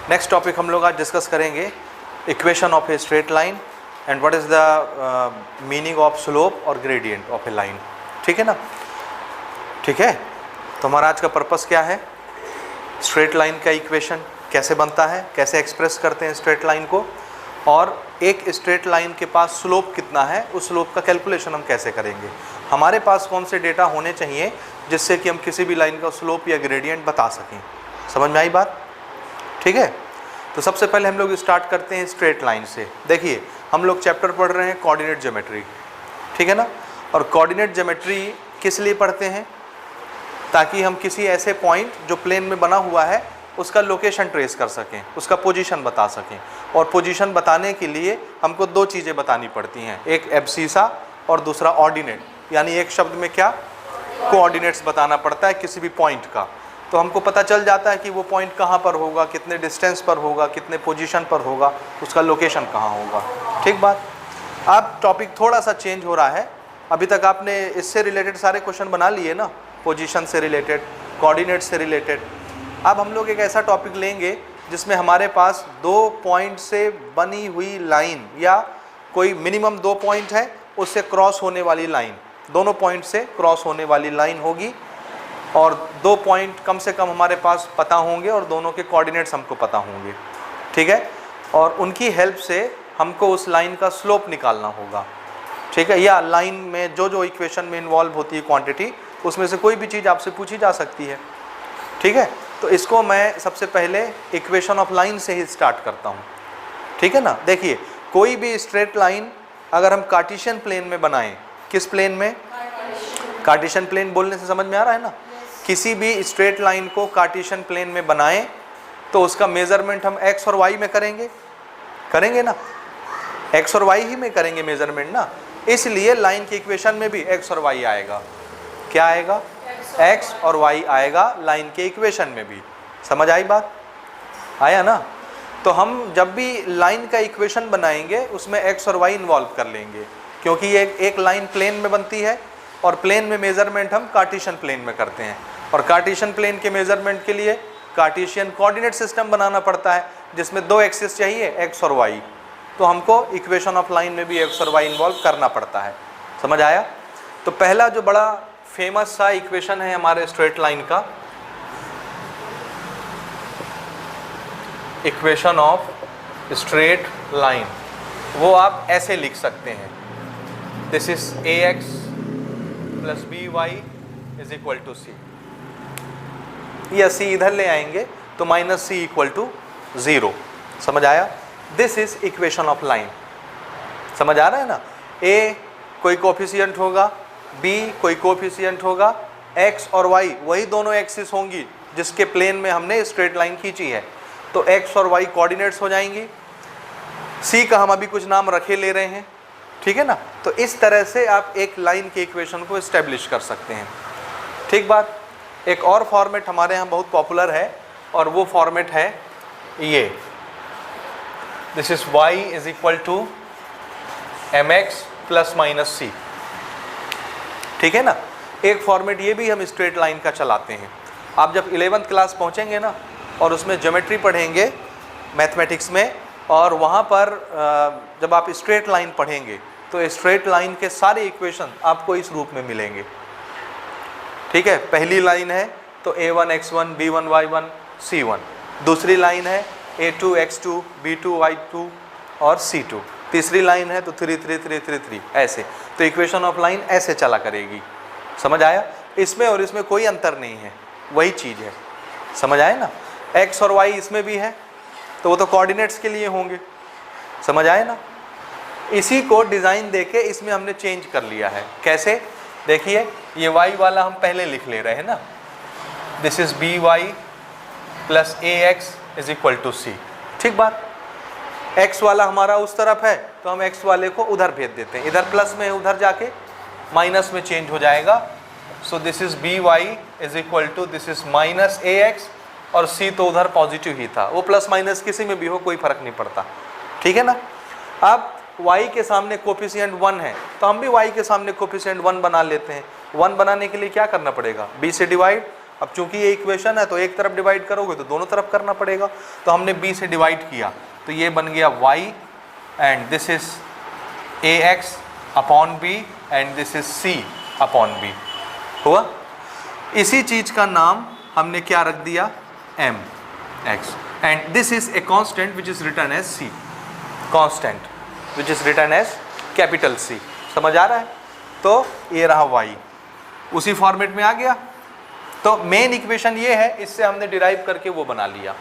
Next topic हम लोग आज डिस्कस करेंगे equation of a straight line and what is the meaning of slope और ग्रेडियंट ऑफ ए लाइन। ठीक है ना, ठीक है। तो हमारा आज का पर्पस क्या है, स्ट्रेट लाइन का इक्वेशन कैसे बनता है, कैसे एक्सप्रेस करते हैं स्ट्रेट लाइन को, और एक स्ट्रेट लाइन के पास स्लोप कितना है, उस स्लोप का कैलकुलेशन हम कैसे करेंगे। हमारे पास कौन से डेटा होने चाहिए जिससे कि हम किसी भी लाइन का स्लोप या ग्रेडियंट बता सकें। समझ में आई बात? ठीक है। तो सबसे पहले हम लोग स्टार्ट करते हैं स्ट्रेट लाइन से। देखिए, हम लोग चैप्टर पढ़ रहे हैं कोऑर्डिनेट ज्योमेट्री, ठीक है ना। और कोऑर्डिनेट ज्योमेट्री किस लिए पढ़ते हैं, ताकि हम किसी ऐसे पॉइंट जो प्लेन में बना हुआ है उसका लोकेशन ट्रेस कर सकें, उसका पोजीशन बता सकें। और पोजीशन बताने के लिए हमको दो चीज़ें बतानी पड़ती हैं, एक एब्सीसा और दूसरा ऑर्डिनेट, यानी एक शब्द में क्या, कोऑर्डिनेट्स बताना पड़ता है किसी भी पॉइंट का। तो हमको पता चल जाता है कि वो पॉइंट कहाँ पर होगा, कितने डिस्टेंस पर होगा, कितने पोजीशन पर होगा, उसका लोकेशन कहाँ होगा। ठीक बात। अब टॉपिक थोड़ा सा चेंज हो रहा है। अभी तक आपने इससे रिलेटेड सारे क्वेश्चन बना लिए ना, पोजीशन से रिलेटेड, कोऑर्डिनेट से रिलेटेड। अब हम लोग एक ऐसा टॉपिक लेंगे जिसमें हमारे पास दो पॉइंट से बनी हुई लाइन, या कोई मिनिमम दो पॉइंट है उससे क्रॉस होने वाली लाइन, दोनों पॉइंट से क्रॉस होने वाली लाइन होगी, और दो पॉइंट कम से कम हमारे पास पता होंगे और दोनों के कोऑर्डिनेट्स हमको पता होंगे। ठीक है। और उनकी हेल्प से हमको उस लाइन का स्लोप निकालना होगा। ठीक है। या लाइन में जो जो इक्वेशन में इन्वॉल्व होती है क्वांटिटी, उसमें से कोई भी चीज़ आपसे पूछी जा सकती है। ठीक है। तो इसको मैं सबसे पहले इक्वेशन ऑफ लाइन से ही स्टार्ट करता हूँ। ठीक है ना। देखिए, कोई भी स्ट्रेट लाइन अगर हम कार्टेशियन प्लेन में बनाएं, किस प्लेन में, कार्टेशियन प्लेन बोलने से समझ में आ रहा है ना। किसी भी स्ट्रेट लाइन को कार्टेशियन प्लेन में बनाएं तो उसका मेजरमेंट हम x और y में करेंगे ना, x और y ही में करेंगे मेजरमेंट ना। इसलिए लाइन की इक्वेशन में भी x और y आएगा। क्या आएगा, x और y आएगा लाइन के इक्वेशन में भी। समझ आई बात? आया ना। तो हम जब भी लाइन का इक्वेशन बनाएंगे उसमें x और y इन्वॉल्व कर लेंगे, क्योंकि ये एक लाइन प्लेन में बनती है और प्लेन में मेजरमेंट हम कार्टेशियन प्लेन में करते हैं। और कार्टेशियन प्लेन के मेजरमेंट के लिए कार्टेशियन कोऑर्डिनेट सिस्टम बनाना पड़ता है जिसमें दो एक्सिस चाहिए, x और y। तो हमको इक्वेशन ऑफ लाइन में भी x और y इन्वॉल्व करना पड़ता है। समझ आया? तो पहला जो बड़ा फेमस सा इक्वेशन है हमारे स्ट्रेट लाइन का, इक्वेशन ऑफ स्ट्रेट लाइन, वो आप ऐसे लिख सकते हैं, this is ax plus by is equal to c, या c इधर ले आएंगे तो माइनस c इक्वल टू 0। समझ आया? This is equation of line. समझ आ रहा है ना। a कोई कोफिशिएंट होगा, b कोई कोफिशिएंट होगा, x और y वही दोनों एक्सिस होंगी जिसके प्लेन में हमने स्ट्रेट लाइन खींची है। तो x और y कोऑर्डिनेट्स हो जाएंगी, c का हम अभी कुछ नाम रखे ले रहे हैं। ठीक है ना। तो इस तरह से आप एक लाइन के इक्वेशन को एस्टेब्लिश कर सकते हैं। ठीक बात। एक और फॉर्मेट हमारे यहाँ बहुत पॉपुलर है, और वो फॉर्मेट है ये, this is y is equal to mx plus minus c। ठीक है ना। एक फॉर्मेट ये भी हम स्ट्रेट लाइन का चलाते हैं। आप जब 11th क्लास पहुँचेंगे ना और उसमें ज्योमेट्री पढ़ेंगे मैथमेटिक्स में, और वहाँ पर जब आप स्ट्रेट लाइन पढ़ेंगे तो स्ट्रेट लाइन के सारे इक्वेशन आपको इस रूप में मिलेंगे। ठीक है। पहली लाइन है तो a1 x1 b1 y1 c1, दूसरी लाइन है a2 x2 b2 y2 और c2, तीसरी लाइन है तो 3 3 3 3 3, ऐसे। तो इक्वेशन ऑफ लाइन ऐसे चला करेगी। समझ आया? इसमें और इसमें कोई अंतर नहीं है, वही चीज़ है। समझ आए ना। x और y इसमें भी है तो वो तो कोऑर्डिनेट्स के लिए होंगे। समझ आए ना। इसी को डिज़ाइन देके इसमें हमने चेंज कर लिया है। कैसे? देखिए, ये y वाला हम पहले लिख ले रहे हैं ना, this is by plus ax is equal to c। ठीक बात। x वाला हमारा उस तरफ है तो हम x वाले को उधर भेज देते हैं, इधर प्लस में, उधर जाके माइनस में चेंज हो जाएगा। So this is by is equal to this is minus ax, और c तो उधर पॉजिटिव ही था, वो प्लस माइनस किसी में भी हो कोई फर्क नहीं पड़ता। ठीक है ना। अब y के सामने कोफिशिएंट 1 है तो हम भी y के सामने कोफिशिएंट 1 बना लेते हैं। 1 बनाने के लिए क्या करना पड़ेगा, b से डिवाइड, अब चूंकि ये इक्वेशन है तो एक तरफ डिवाइड करोगे तो दोनों तरफ करना पड़ेगा, तो हमने b से डिवाइड किया तो ये बन गया y and this is ax upon b and this is c upon b हुआ। इसी चीज का नाम हमने क्या रख दिया, mx and this is a constant which is written as c, constant which is written as capital C। समझ आ रहा है? तो ये रहा y, उसी फॉर्मेट में आ गया। तो मेन इक्वेशन ये है, इससे हमने डिराइव करके वो बना लिया,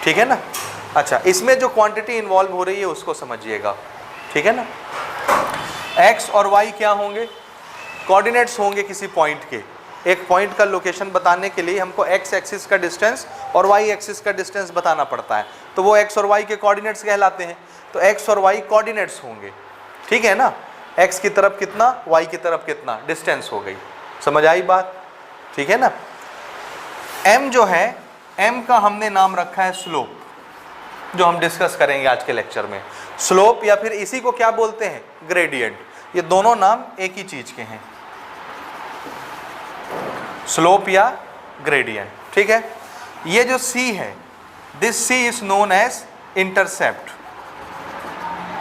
ठीक है ना। अच्छा, इसमें जो क्वांटिटी इन्वॉल्व हो रही है उसको समझिएगा, ठीक है ना। x और y क्या होंगे, कोऑर्डिनेट्स होंगे किसी पॉइंट के। एक पॉइंट का लोकेशन बताने के लिए हमको x एक्सिस का डिस्टेंस और y एक्सिस का डिस्टेंस बताना पड़ता है, तो वो x और y के कोऑर्डिनेट्स कहलाते हैं। तो x और y कोऑर्डिनेट्स होंगे, ठीक है ना। x की तरफ कितना, y की तरफ कितना, डिस्टेंस हो गई। समझ आई बात, ठीक है ना। m जो है, m का हमने नाम रखा है स्लोप, जो हम डिस्कस करेंगे आज के लेक्चर में। स्लोप या फिर इसी को क्या बोलते हैं, ग्रेडियंट। ये दोनों नाम एक ही चीज के हैं, स्लोप या ग्रेडियंट, ठीक है। ये जो c है, this c is known as intercept.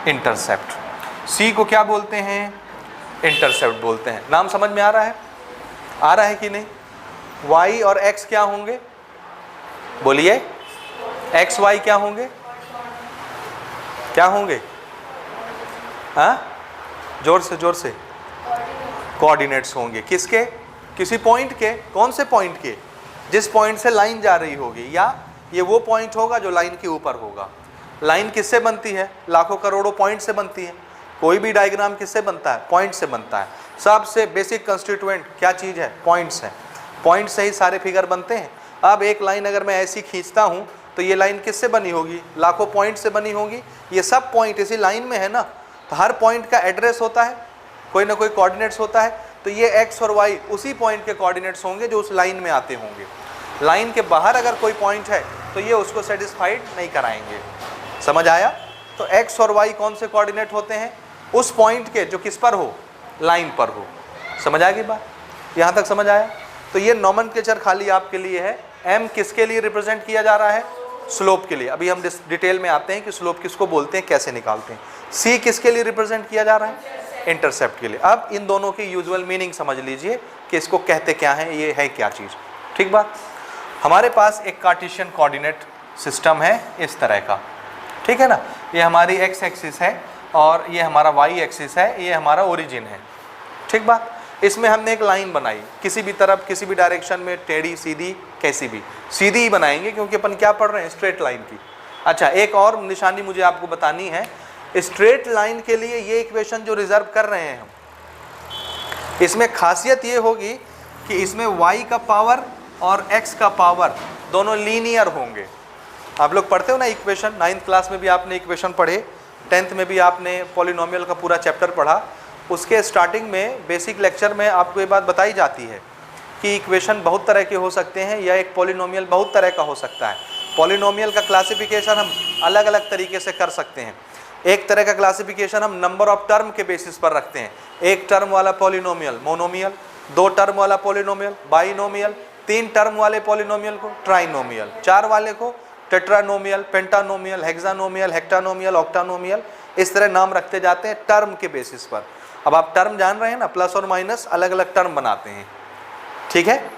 Intercept, c को क्या बोलते हैं, इंटरसेप्ट बोलते हैं। नाम समझ में आ रहा है, आ रहा है कि नहीं। y और x क्या होंगे, बोलिए, x y क्या होंगे, क्या होंगे, हाँ जोर से, कोऑर्डिनेट्स होंगे। किसके, किसी पॉइंट के। कौन से पॉइंट के, जिस पॉइंट से लाइन जा रही होगी, या ये वो पॉइंट होगा जो लाइन के ऊपर होगा। लाइन किससे बनती है, लाखों करोड़ों पॉइंट से बनती है। कोई भी डायग्राम किससे बनता है, पॉइंट से बनता है। सबसे बेसिक कंस्टिट्यूएंट क्या चीज़ है, पॉइंट्स है। पॉइंट से ही सारे फिगर बनते हैं। अब एक लाइन अगर मैं ऐसी खींचता हूँ तो ये लाइन किससे बनी होगी, लाखों पॉइंट से बनी होगी। ये सब पॉइंट इसी लाइन में है ना, तो हर पॉइंट का एड्रेस होता है, कोई ना कोई कोऑर्डिनेट्स होता है। तो ये x और y उसी पॉइंट के कोऑर्डिनेट्स होंगे जो उस लाइन में आते होंगे। लाइन के बाहर अगर कोई पॉइंट है तो ये उसको सेटिस्फाइड नहीं कराएंगे। समझ आया। तो x और y कौन से कोऑर्डिनेट होते हैं, उस पॉइंट के जो किस पर हो, लाइन पर हो। समझ आएगी बात, यहाँ तक समझ आया। तो ये नॉमेनक्लेचर खाली आपके लिए है। m किसके लिए रिप्रेजेंट किया जा रहा है, स्लोप के लिए। अभी हम डिटेल में आते हैं कि स्लोप किसको बोलते हैं, कैसे निकालते हैं। c किसके लिए रिप्रेजेंट किया जा रहा है, इंटरसेप्ट के लिए। अब इन दोनों की यूजुअल मीनिंग समझ लीजिए कि इसको कहते क्या है, ये है क्या चीज़, ठीक बात। हमारे पास एक कार्टेशियन कोऑर्डिनेट सिस्टम है इस तरह का, ठीक है ना। ये हमारी x एक्सिस है और ये हमारा y एक्सिस है, ये हमारा ओरिजिन है, ठीक बात। इसमें हमने एक लाइन बनाई, किसी भी तरफ किसी भी डायरेक्शन में, टेढ़ी सीधी कैसी भी, सीधी ही बनाएंगे क्योंकि अपन क्या पढ़ रहे हैं, स्ट्रेट लाइन की। अच्छा, एक और निशानी मुझे आपको बतानी है। स्ट्रेट लाइन के लिए ये इक्वेशन जो रिजर्व कर रहे हैं हम, इसमें खासियत ये होगी कि इसमें y का पावर और x का पावर दोनों लीनियर होंगे। आप लोग पढ़ते हो ना इक्वेशन, 9th क्लास में भी आपने इक्वेशन पढ़े, 10th में भी आपने पॉलिनोमियल का पूरा चैप्टर पढ़ा। उसके स्टार्टिंग में बेसिक लेक्चर में आपको ये बात बताई जाती है कि इक्वेशन बहुत तरह के हो सकते हैं या एक पॉलिनोमियल बहुत तरह का हो सकता है। पॉलिनोमियल का क्लासिफिकेशन हम अलग अलग तरीके से कर सकते हैं। एक तरह का क्लासिफिकेशन हम नंबर ऑफ टर्म के बेसिस पर रखते हैं। एक टर्म वाला पॉलिनोमियल मोनोमियल, 2 टर्म वाला पॉलिनोमियल बाइनोमियल, 3 टर्म वाले पॉलिनोमियल को ट्राइनोमियल, 4 वाले को टेट्रानोमियल, पेंटानोमियल, हेक्सानोमियल, हेक्टानोमियल, ऑक्टानोमियल। इस तरह नाम रखते जाते हैं टर्म के बेसिस पर। अब आप टर्म जान रहे हैं ना, प्लस और माइनस अलग अलग टर्म बनाते हैं, ठीक है।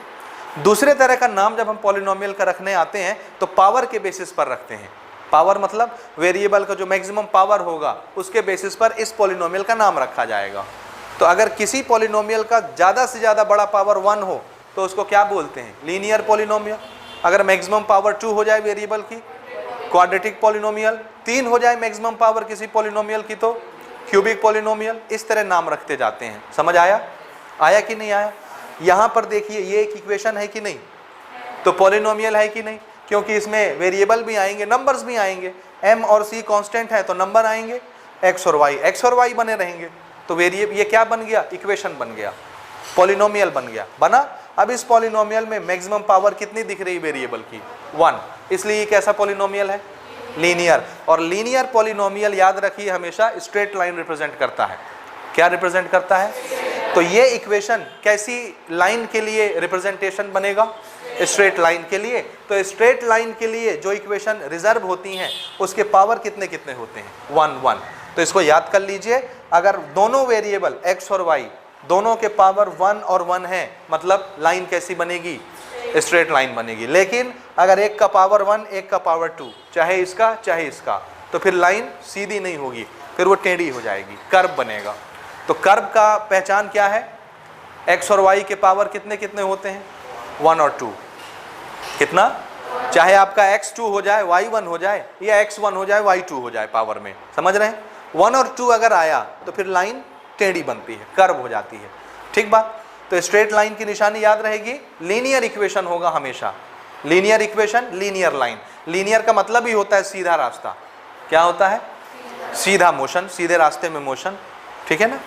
दूसरे तरह का नाम जब हम पॉलिनोमियल का रखने आते हैं तो पावर के बेसिस पर रखते हैं। पावर मतलब वेरिएबल का जो मैक्सिमम पावर होगा उसके बेसिस पर इस पॉलिनोमियल का नाम रखा जाएगा। तो अगर किसी पॉलिनोमियल का ज़्यादा से ज़्यादा बड़ा पावर 1 हो तो उसको क्या बोलते हैं, लीनियर पॉलिनोमियल। अगर मैक्सिमम पावर 2 हो जाए वेरिएबल की, क्वाड्रेटिक पॉलिनोमियल। 3 हो जाए मैक्सिमम पावर किसी पॉलिनोमियल की तो क्यूबिक पॉलिनोमियल। इस तरह नाम रखते जाते हैं। समझ आया, आया कि नहीं आया। यहाँ पर देखिए ये एक इक्वेशन है कि नहीं, तो पॉलिनोमियल है कि नहीं, क्योंकि इसमें वेरिएबल भी आएंगे, नंबर्स भी आएंगे। m और c कांस्टेंट है तो नंबर आएंगे, x और y बने रहेंगे। तो वेरिएबल ये क्या बन गया, इक्वेशन बन गया, पॉलिनोमियल बन गया, बना। अब इस पॉलिनोमियल में मैक्सिमम पावर कितनी दिख रही वेरिएबल की, 1, इसलिए ये कैसा पॉलिनोमियल है, लीनियर। और लीनियर पॉलिनोमियल याद रखिए हमेशा स्ट्रेट लाइन रिप्रेजेंट करता है। क्या रिप्रेजेंट करता है, तो ये इक्वेशन कैसी लाइन के लिए रिप्रेजेंटेशन बनेगा? स्ट्रेट लाइन के लिए। तो स्ट्रेट लाइन के लिए जो इक्वेशन रिजर्व होती हैं उसके पावर कितने कितने होते हैं? 1 1। तो इसको याद कर लीजिए, अगर दोनों वेरिएबल x और y दोनों के पावर 1 और 1 है, मतलब लाइन कैसी बनेगी? स्ट्रेट लाइन बनेगी। लेकिन अगर एक का पावर 1 एक का पावर 2, चाहे इसका चाहे इसका, तो फिर लाइन सीधी नहीं होगी, फिर वो टेढ़ी हो जाएगी, कर्व बनेगा। तो कर्व का पहचान क्या है? x और y के पावर कितने कितने होते हैं? 1 और 2। कितना? चाहे आपका x2 हो जाए y1 हो जाए, या x1 हो जाए y2 हो जाए पावर में, समझ रहे हैं? 1 और 2 अगर आया तो फिर लाइन टेढ़ी बनती है, कर्व हो जाती है। ठीक बात? तो स्ट्रेट लाइन की निशानी याद रहेगी, लीनियर इक्वेशन होगा हमेशा। Linear equation, linear line. Linear का मतलब ही होता है सीधा रास्ता। क्या होता है? सीधा मोशन, सीधे रास्ते में मोशन। ठीक है ना?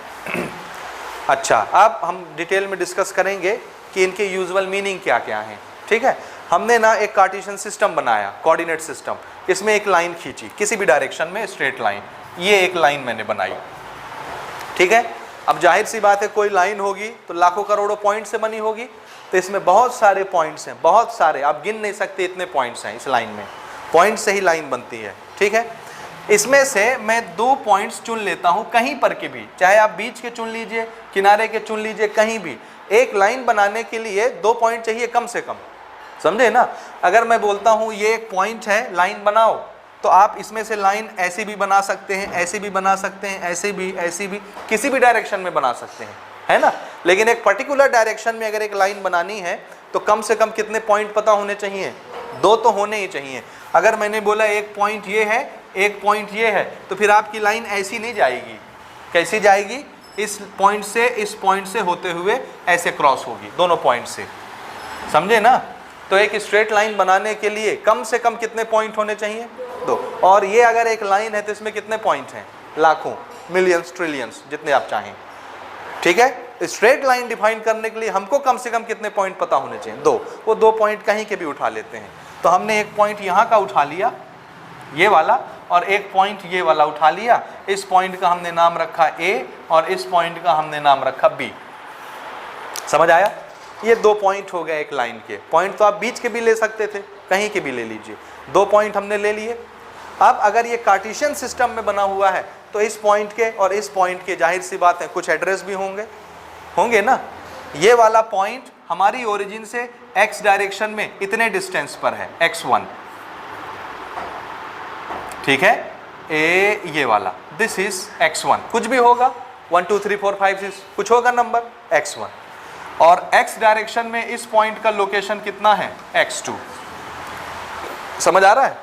अच्छा, अब हम डिटेल में डिस्कस करेंगे कि इनके यूजुअल मीनिंग क्या क्या हैं। ठीक है? हमने ना एक कार्टेशियन सिस्टम बनाया, कोऑर्डिनेट सिस्टम। इसमें एक लाइन खींची किसी भी डायरेक्शन में, स्ट्रेट लाइन। ये एक लाइन मैंने बनाई। ठीक है? अब जाहिर सी बात है, कोई लाइन होगी तो लाखों करोड़ों पॉइंट से बनी होगी। तो इसमें बहुत सारे पॉइंट्स हैं, बहुत सारे, आप गिन नहीं सकते इतने पॉइंट्स हैं इस लाइन में। पॉइंट से ही लाइन बनती है। ठीक है? इसमें से मैं 2 पॉइंट्स चुन लेता हूं, कहीं पर के भी, चाहे आप बीच के चुन लीजिए, किनारे के चुन लीजिए, कहीं भी। एक लाइन बनाने के लिए 2 पॉइंट चाहिए कम से कम, समझे ना? अगर मैं बोलता हूं ये एक पॉइंट है, लाइन बनाओ, तो आप इसमें से लाइन ऐसी भी बना सकते हैं, ऐसी भी बना सकते हैं, ऐसी भी, किसी भी डायरेक्शन में बना सकते हैं, है ना? लेकिन एक पर्टिकुलर डायरेक्शन में अगर एक लाइन बनानी है तो कम से कम कितने पॉइंट पता होने चाहिए? 2 तो होने ही चाहिए। अगर मैंने बोला एक पॉइंट ये है, एक पॉइंट ये है, तो फिर आपकी लाइन ऐसी नहीं जाएगी। कैसी जाएगी? इस पॉइंट से होते हुए ऐसे क्रॉस होगी, दोनों पॉइंट से, समझे ना? तो एक स्ट्रेट लाइन बनाने के लिए कम से कम कितने पॉइंट होने चाहिए? 2। और ये अगर एक लाइन है तो इसमें कितने पॉइंट हैं? लाखों, मिलियंस, ट्रिलियंस, जितने आप चाहें। ठीक है? स्ट्रेट लाइन डिफाइन करने के लिए हमको कम से कम कितने पॉइंट पता होने चाहिए? 2। वो 2 पॉइंट कहीं के भी उठा लेते हैं। तो हमने एक पॉइंट यहाँ का उठा लिया, ये वाला, और एक पॉइंट ये वाला उठा लिया। इस पॉइंट का हमने नाम रखा A और इस पॉइंट का हमने नाम रखा B। समझ आया? ये 2 पॉइंट हो गए एक लाइन के। पॉइंट तो आप बीच के भी ले सकते थे, कहीं के भी ले लीजिए। 2 पॉइंट हमने ले लिए। अब अगर ये कार्टेशियन सिस्टम में बना हुआ है तो इस पॉइंट के और इस पॉइंट के, जाहिर सी बात है, कुछ एड्रेस भी होंगे ना? ये वाला पॉइंट हमारी ओरिजिन से x डायरेक्शन में इतने डिस्टेंस पर है, x1। ठीक है? ये वाला, दिस इज x1। कुछ भी होगा, 1 2 3 4 5 6, कुछ होगा नंबर, x1। और x डायरेक्शन में इस पॉइंट का लोकेशन कितना है? x2। समझ आ रहा है?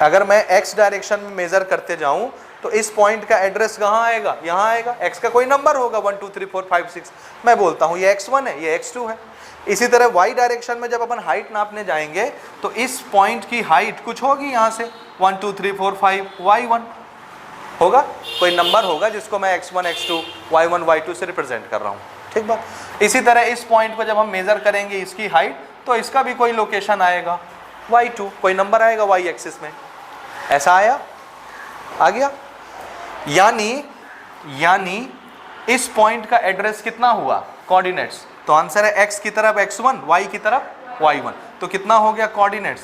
अगर मैं x डायरेक्शन में मेजर करते जाऊं तो इस पॉइंट का एड्रेस कहाँ आएगा? यहाँ आएगा। x का कोई नंबर होगा, 1 2 3 4 5 6। मैं बोलता हूँ ये x1 है, ये x2 है। इसी तरह y डायरेक्शन में जब अपन हाइट नापने जाएंगे तो इस पॉइंट की हाइट कुछ होगी, यहाँ से 1 2 3 4 5 y1 होगा, कोई नंबर होगा जिसको मैं x1 x2 y1 y2 से रिप्रेजेंट कर रहा हूँ। ठीक बात? इसी तरह इस पॉइंट को जब हम मेजर करेंगे इसकी हाइट, तो इसका भी कोई लोकेशन आएगा, y2, कोई नंबर आएगा y एक्सिस में। ऐसा आया? आ गया? यानी इस पॉइंट का एड्रेस कितना हुआ? कोऑर्डिनेट्स। तो आंसर है x की तरफ x1, y की तरफ y1। तो कितना हो गया कोऑर्डिनेट्स?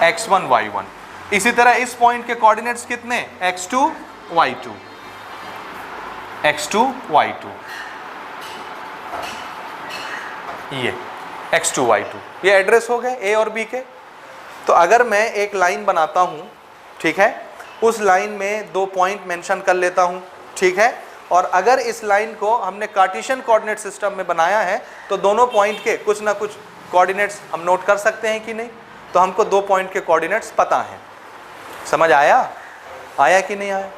x1 y1। इसी तरह इस पॉइंट के कोऑर्डिनेट्स कितने? x2 y2, x2 y2, ये x2 y2, ये एड्रेस हो गए a और b के। तो अगर मैं एक लाइन बनाता हूँ, ठीक है, उस लाइन में 2 पॉइंट मेंशन कर लेता हूँ, ठीक है, और अगर इस लाइन को हमने कार्टेशियन कोऑर्डिनेट सिस्टम में बनाया है तो दोनों पॉइंट के कुछ ना कुछ कोऑर्डिनेट्स हम नोट कर सकते हैं कि नहीं? तो हमको 2 पॉइंट के कोऑर्डिनेट्स पता हैं। समझ आया? आया कि नहीं आया?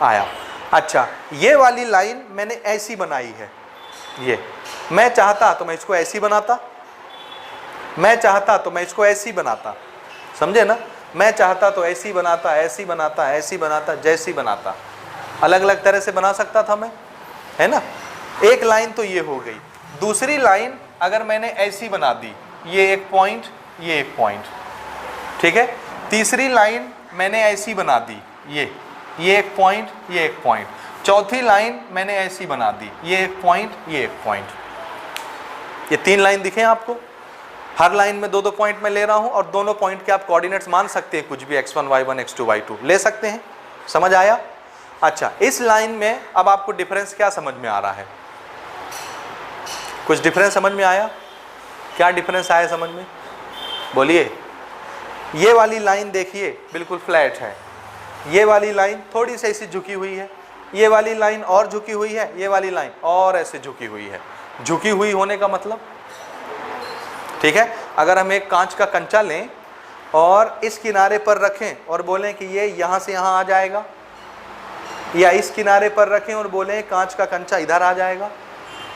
आया। अच्छा, ये वाली लाइन मैंने ऐसी बनाई है, ये मैं चाहता तो मैं इसको ऐसी बनाता, मैं चाहता तो मैं इसको ऐसी बनाता, समझे ना? मैं चाहता तो ऐसी बनाता, ऐसी बनाता, ऐसी बनाता, जैसी बनाता, अलग अलग तरह से बना सकता था मैं, है ना? एक लाइन तो ये हो गई। दूसरी लाइन अगर मैंने ऐसी बना दी, ये एक पॉइंट, ये एक पॉइंट, ठीक है। तीसरी लाइन मैंने ऐसी बना दी, ये एक पॉइंट, ये एक पॉइंट। चौथी लाइन मैंने ऐसी बना दी, ये एक पॉइंट, ये एक पॉइंट, ये 3 लाइन दिखे आपको। हर लाइन में 2-2 पॉइंट मैं ले रहा हूं और दोनों पॉइंट के आप कोऑर्डिनेट्स मान सकते हैं, कुछ भी x1 y1 x2 y2 ले सकते हैं। समझ आया? अच्छा, इस लाइन में अब आपको डिफरेंस क्या समझ में आ रहा है? कुछ डिफरेंस समझ में आया? क्या डिफरेंस आया समझ में? बोलिए। ये वाली लाइन देखिए बिल्कुल फ्लैट है, ये वाली लाइन थोड़ी सी ऐसी झुकी हुई है, ये वाली लाइन और झुकी हुई है, ये वाली लाइन और ऐसे झुकी हुई है। झुकी हुई होने का मतलब, ठीक है, अगर हम एक कांच का कंचा लें और इस किनारे पर रखें और बोलें कि ये यहाँ से यहाँ आ जाएगा, या इस किनारे पर रखें और बोलें कांच का कंचा इधर आ जाएगा,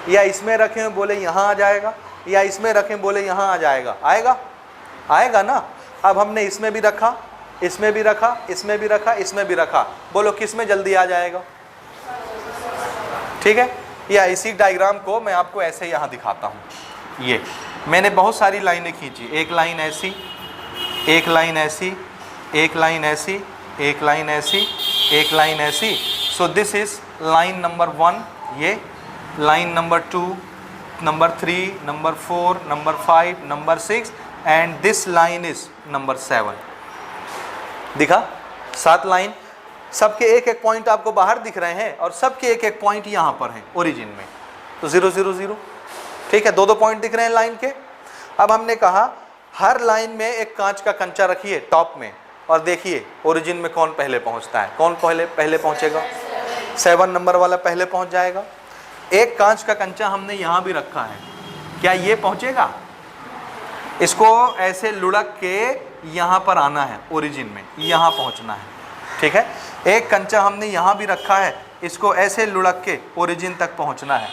या इसमें रखें और बोले यहाँ आ जाएगा, या इसमें रखें बोले यहाँ आ जाएगा, आएगा? आएगा ना। अब हमने इसमें भी रखा, इसमें भी रखा, इसमें भी रखा, इसमें भी रखा, बोलो किस में जल्दी आ जाएगा? ठीक है। या इसी डायग्राम को मैं आपको ऐसे यहाँ दिखाता हूँ। ये मैंने बहुत सारी लाइनें खींची, एक लाइन ऐसी, एक लाइन ऐसी, एक लाइन ऐसी, एक लाइन ऐसी, एक लाइन ऐसी। सो दिस इज लाइन नंबर 1, ये line number 2, number 3, number 4, number 5, number 6 and this line is number 7। दिखा? 7 लाइन, सबके एक एक पॉइंट आपको बाहर दिख रहे हैं और सबके एक एक पॉइंट यहाँ पर हैं ओरिजिन में, तो 0 0 0। ठीक है, 2-2 पॉइंट दिख रहे हैं लाइन के। अब हमने कहा हर लाइन में एक कांच का कंचा रखिए टॉप में और देखिए ओरिजिन में कौन पहले पहुँचता है। कौन पहले पहुँचेगा? 7 नंबर वाला पहले पहुँच जाएगा। एक कांच का कंचा हमने यहाँ भी रखा है, क्या ये पहुँचेगा? इसको ऐसे लुढ़क के यहाँ पर आना है, ओरिजिन में यहाँ पहुँचना है। ठीक है, एक कंचा हमने यहाँ भी रखा है, इसको ऐसे लुढ़क के ओरिजिन तक पहुँचना है।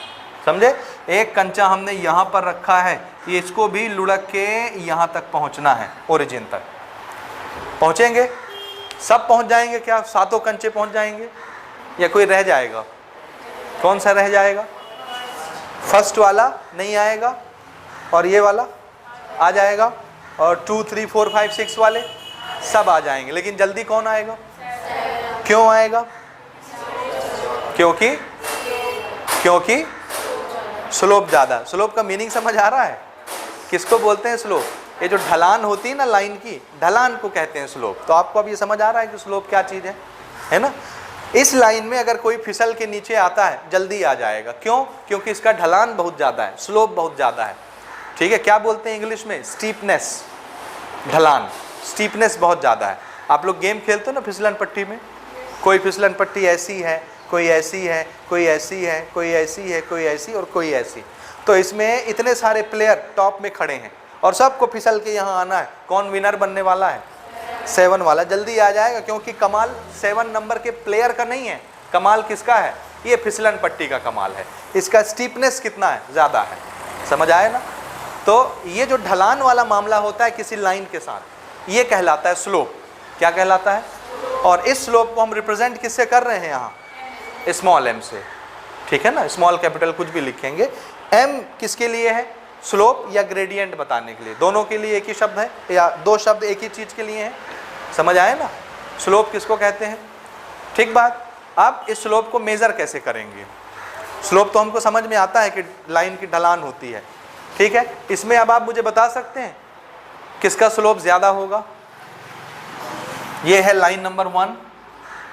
समझे? एक कंचा हमने यहाँ पर रखा है, ये इसको भी लुढ़क के यहाँ तक पहुँचना है, ओरिजिन तक। पहुँचेंगे? सब पहुँच जाएंगे क्या? 7 कंचे पहुँच जाएंगे या कोई रह जाएगा? कौन सा रह जाएगा? फर्स्ट वाला नहीं आएगा और ये वाला आ जाएगा, और 2 3 4 5 6 वाले सब आ जाएंगे। लेकिन जल्दी कौन आएगा? क्यों आएगा? क्योंकि स्लोप ज़्यादा। स्लोप का मीनिंग समझ आ रहा है? किसको बोलते हैं स्लोप? ये जो ढलान होती है ना लाइन की, ढलान को कहते हैं स्लोप। तो आपको अब ये समझ आ रहा है कि स्लोप क्या चीज़ है ना? इस लाइन में अगर कोई फिसल के नीचे आता है जल्दी आ जाएगा। क्यों? क्योंकि इसका ढलान बहुत ज़्यादा है, स्लोप बहुत ज़्यादा है। ठीक है, क्या बोलते हैं इंग्लिश में? स्टीपनेस। ढलान, स्टीपनेस बहुत ज़्यादा है। आप लोग गेम खेलते हो ना फिसलन पट्टी में, कोई फिसलन पट्टी ऐसी है, कोई ऐसी है, कोई ऐसी है, कोई ऐसी है, कोई ऐसी और कोई ऐसी। तो इसमें इतने सारे प्लेयर टॉप में खड़े हैं और सबको फिसल के यहाँ आना है। कौन विनर बनने वाला है? 7 वाला जल्दी आ जाएगा, क्योंकि कमाल 7 नंबर के प्लेयर का नहीं है, कमाल किसका है? ये फिसलन पट्टी का कमाल है। इसका स्टीपनेस कितना है? ज़्यादा है। समझ आए ना? तो ये जो ढलान वाला मामला होता है किसी लाइन के साथ, ये कहलाता है स्लोप। क्या कहलाता है? और इस स्लोप को हम रिप्रेजेंट किससे कर रहे हैं यहाँ? स्मॉल m से। ठीक है ना, स्मॉल कैपिटल कुछ भी लिखेंगे। m किसके लिए है? स्लोप या ग्रेडियंट बताने के लिए। दोनों के लिए एक ही शब्द है या 2 शब्द एक ही चीज़ के लिए हैं? समझ आए ना? स्लोप किसको कहते हैं? ठीक बात। आप इस स्लोप को मेज़र कैसे करेंगे? स्लोप तो हमको समझ में आता है कि लाइन की ढलान होती है। ठीक है, इसमें अब आप मुझे बता सकते हैं किसका स्लोप ज़्यादा होगा? ये है line number 1,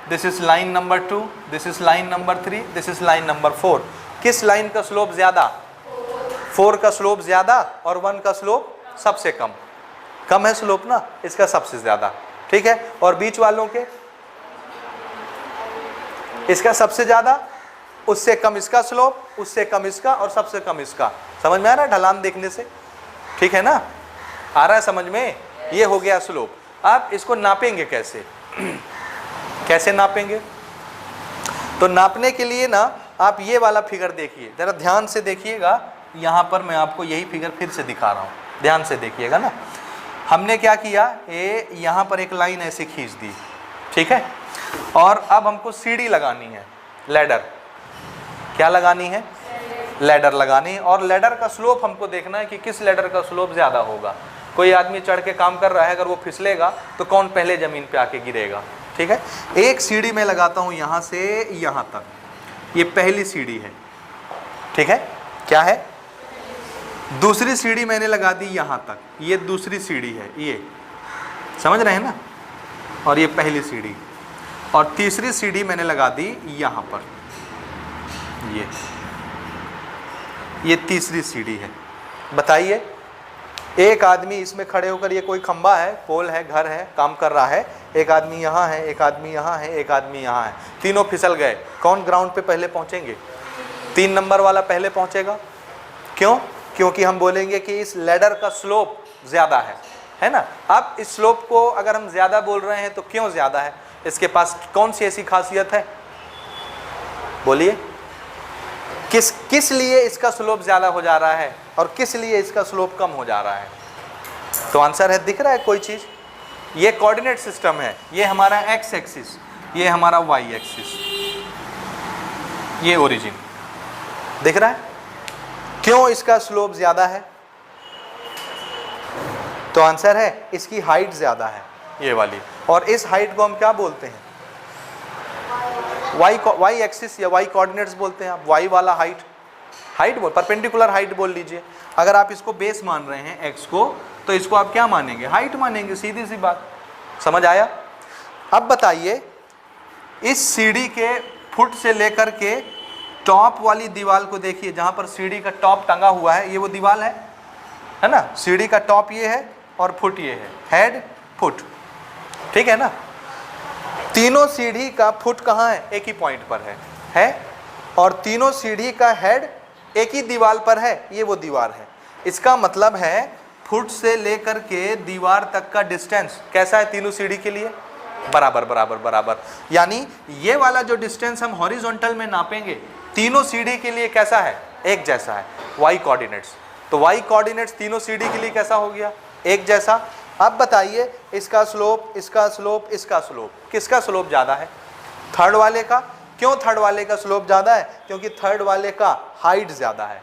this is line number 2, this is line number 3, this is line number 4। किस लाइन का स्लोप ज़्यादा? 4 का स्लोप ज़्यादा और 1 का स्लोप सबसे कम। कम है स्लोप ना, इसका सबसे ज़्यादा। ठीक है, और बीच वालों के इसका सबसे ज़्यादा, उससे कम इसका स्लोप, उससे कम इसका और सबसे कम इसका। समझ में आ रहा है ढलान देखने से? ठीक है ना? आ रहा है समझ में? ये हो गया स्लोप। आप इसको नापेंगे कैसे? कैसे नापेंगे? तो नापने के लिए ना आप ये वाला फिगर देखिए, ज़रा ध्यान से देखिएगा। यहाँ पर मैं आपको यही फिगर फिर से दिखा रहा हूँ, ध्यान से देखिएगा ना। हमने क्या किया, ये यहाँ पर एक लाइन ऐसे खींच दी। ठीक है, और अब हमको सीढ़ी लगानी है, लैडर। क्या लगानी है? लैडर लगानी है। और लैडर का स्लोप हमको देखना है कि किस लैडर का स्लोप ज़्यादा होगा। कोई आदमी चढ़ के काम कर रहा है, अगर वो फिसलेगा तो कौन पहले ज़मीन पे आके गिरेगा। ठीक है, एक सीढ़ी में लगाता हूँ यहाँ से यहाँ तक। ये पहली सीढ़ी है, ठीक है, क्या है, दूसरी सीढ़ी मैंने लगा दी यहाँ तक, ये दूसरी सीढ़ी है, ये समझ रहे हैं ना, और ये पहली सीढ़ी, और तीसरी सीढ़ी मैंने लगा दी यहाँ पर, ये तीसरी सीढ़ी है। बताइए, एक आदमी इसमें खड़े होकर, ये कोई खंबा है, पोल है, घर है, काम कर रहा है, एक आदमी यहाँ है, एक आदमी यहाँ है, एक आदमी यहाँ है, तीनों फिसल गए, कौन ग्राउंड पे पहले पहुँचेंगे? 3 नंबर वाला पहले पहुँचेगा। क्यों? क्योंकि हम बोलेंगे कि इस लैडर का स्लोप ज़्यादा है ना। अब इस स्लोप को अगर हम ज़्यादा बोल रहे हैं तो क्यों ज़्यादा है? इसके पास कौन सी ऐसी खासियत है? बोलिए, किस लिए इसका स्लोप ज़्यादा हो जा रहा है और किस लिए इसका स्लोप कम हो जा रहा है? तो आंसर है, दिख रहा है कोई चीज़? ये कोऑर्डिनेट सिस्टम है, ये हमारा एक्स एक्सिस, ये हमारा वाई एक्सिस, ये ओरिजिन, दिख रहा है? क्यों इसका स्लोप ज़्यादा है? तो आंसर है, इसकी हाइट ज़्यादा है, ये वाली, और इस हाइट को हम क्या बोलते हैं? वाई एक्सिस या वाई कोऑर्डिनेट्स बोलते हैं। आप वाई वाला हाइट बोल, परपेंडिकुलर हाइट बोल लीजिए। अगर आप इसको बेस मान रहे हैं एक्स को, तो इसको आप क्या मानेंगे? हाइट मानेंगे, सीधी सी बात। समझ आया? अब बताइए, इस सीढ़ी के फुट से लेकर के टॉप वाली दीवार को देखिए, जहां पर सीढ़ी का टॉप टंगा हुआ है, ये वो दीवार है ना। सीढ़ी का टॉप ये है और फुट ये है, हेड फुट, ठीक है ना। तीनों सीढ़ी का फुट कहाँ है? एक ही पॉइंट पर है, और तीनों सीढ़ी का हेड एक ही दीवार पर है, ये वो दीवार है। इसका मतलब है फुट से लेकर के दीवार तक का डिस्टेंस कैसा है तीनों सीढ़ी के लिए? बराबर बराबर बराबर। यानी ये वाला जो डिस्टेंस हम हॉरिजॉन्टल में नापेंगे, तीनों सीढ़ी के लिए कैसा है? एक जैसा है, वाई कोऑर्डिनेट्स। तो वाई कोऑर्डिनेट्स तीनों सीढ़ी के लिए कैसा हो गया? एक जैसा। अब बताइए, इसका स्लोप, इसका स्लोप, इसका स्लोप, किसका स्लोप ज़्यादा है? थर्ड वाले का। क्यों थर्ड वाले का स्लोप ज़्यादा है? क्योंकि थर्ड वाले का हाइट ज़्यादा है।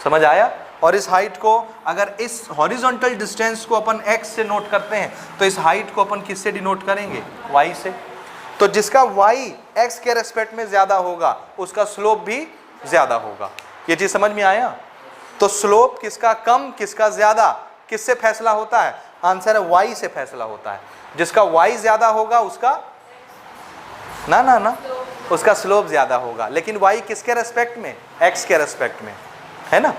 समझ आया? और इस हाइट को, अगर इस हॉरिजॉन्टल डिस्टेंस को अपन x से नोट करते हैं, तो इस हाइट को अपन किससे डिनोट करेंगे? y से। तो जिसका y x के रेस्पेक्ट में ज़्यादा होगा, उसका स्लोप भी ज़्यादा होगा। ये चीज़ समझ में आया? तो स्लोप किसका कम, किसका ज़्यादा, किससे फैसला होता है? आंसर है y से फैसला होता है। जिसका y ज़्यादा होगा उसका ना उसका स्लोप ज़्यादा होगा। लेकिन y किसके रेस्पेक्ट में? x के रेस्पेक्ट में, है ना।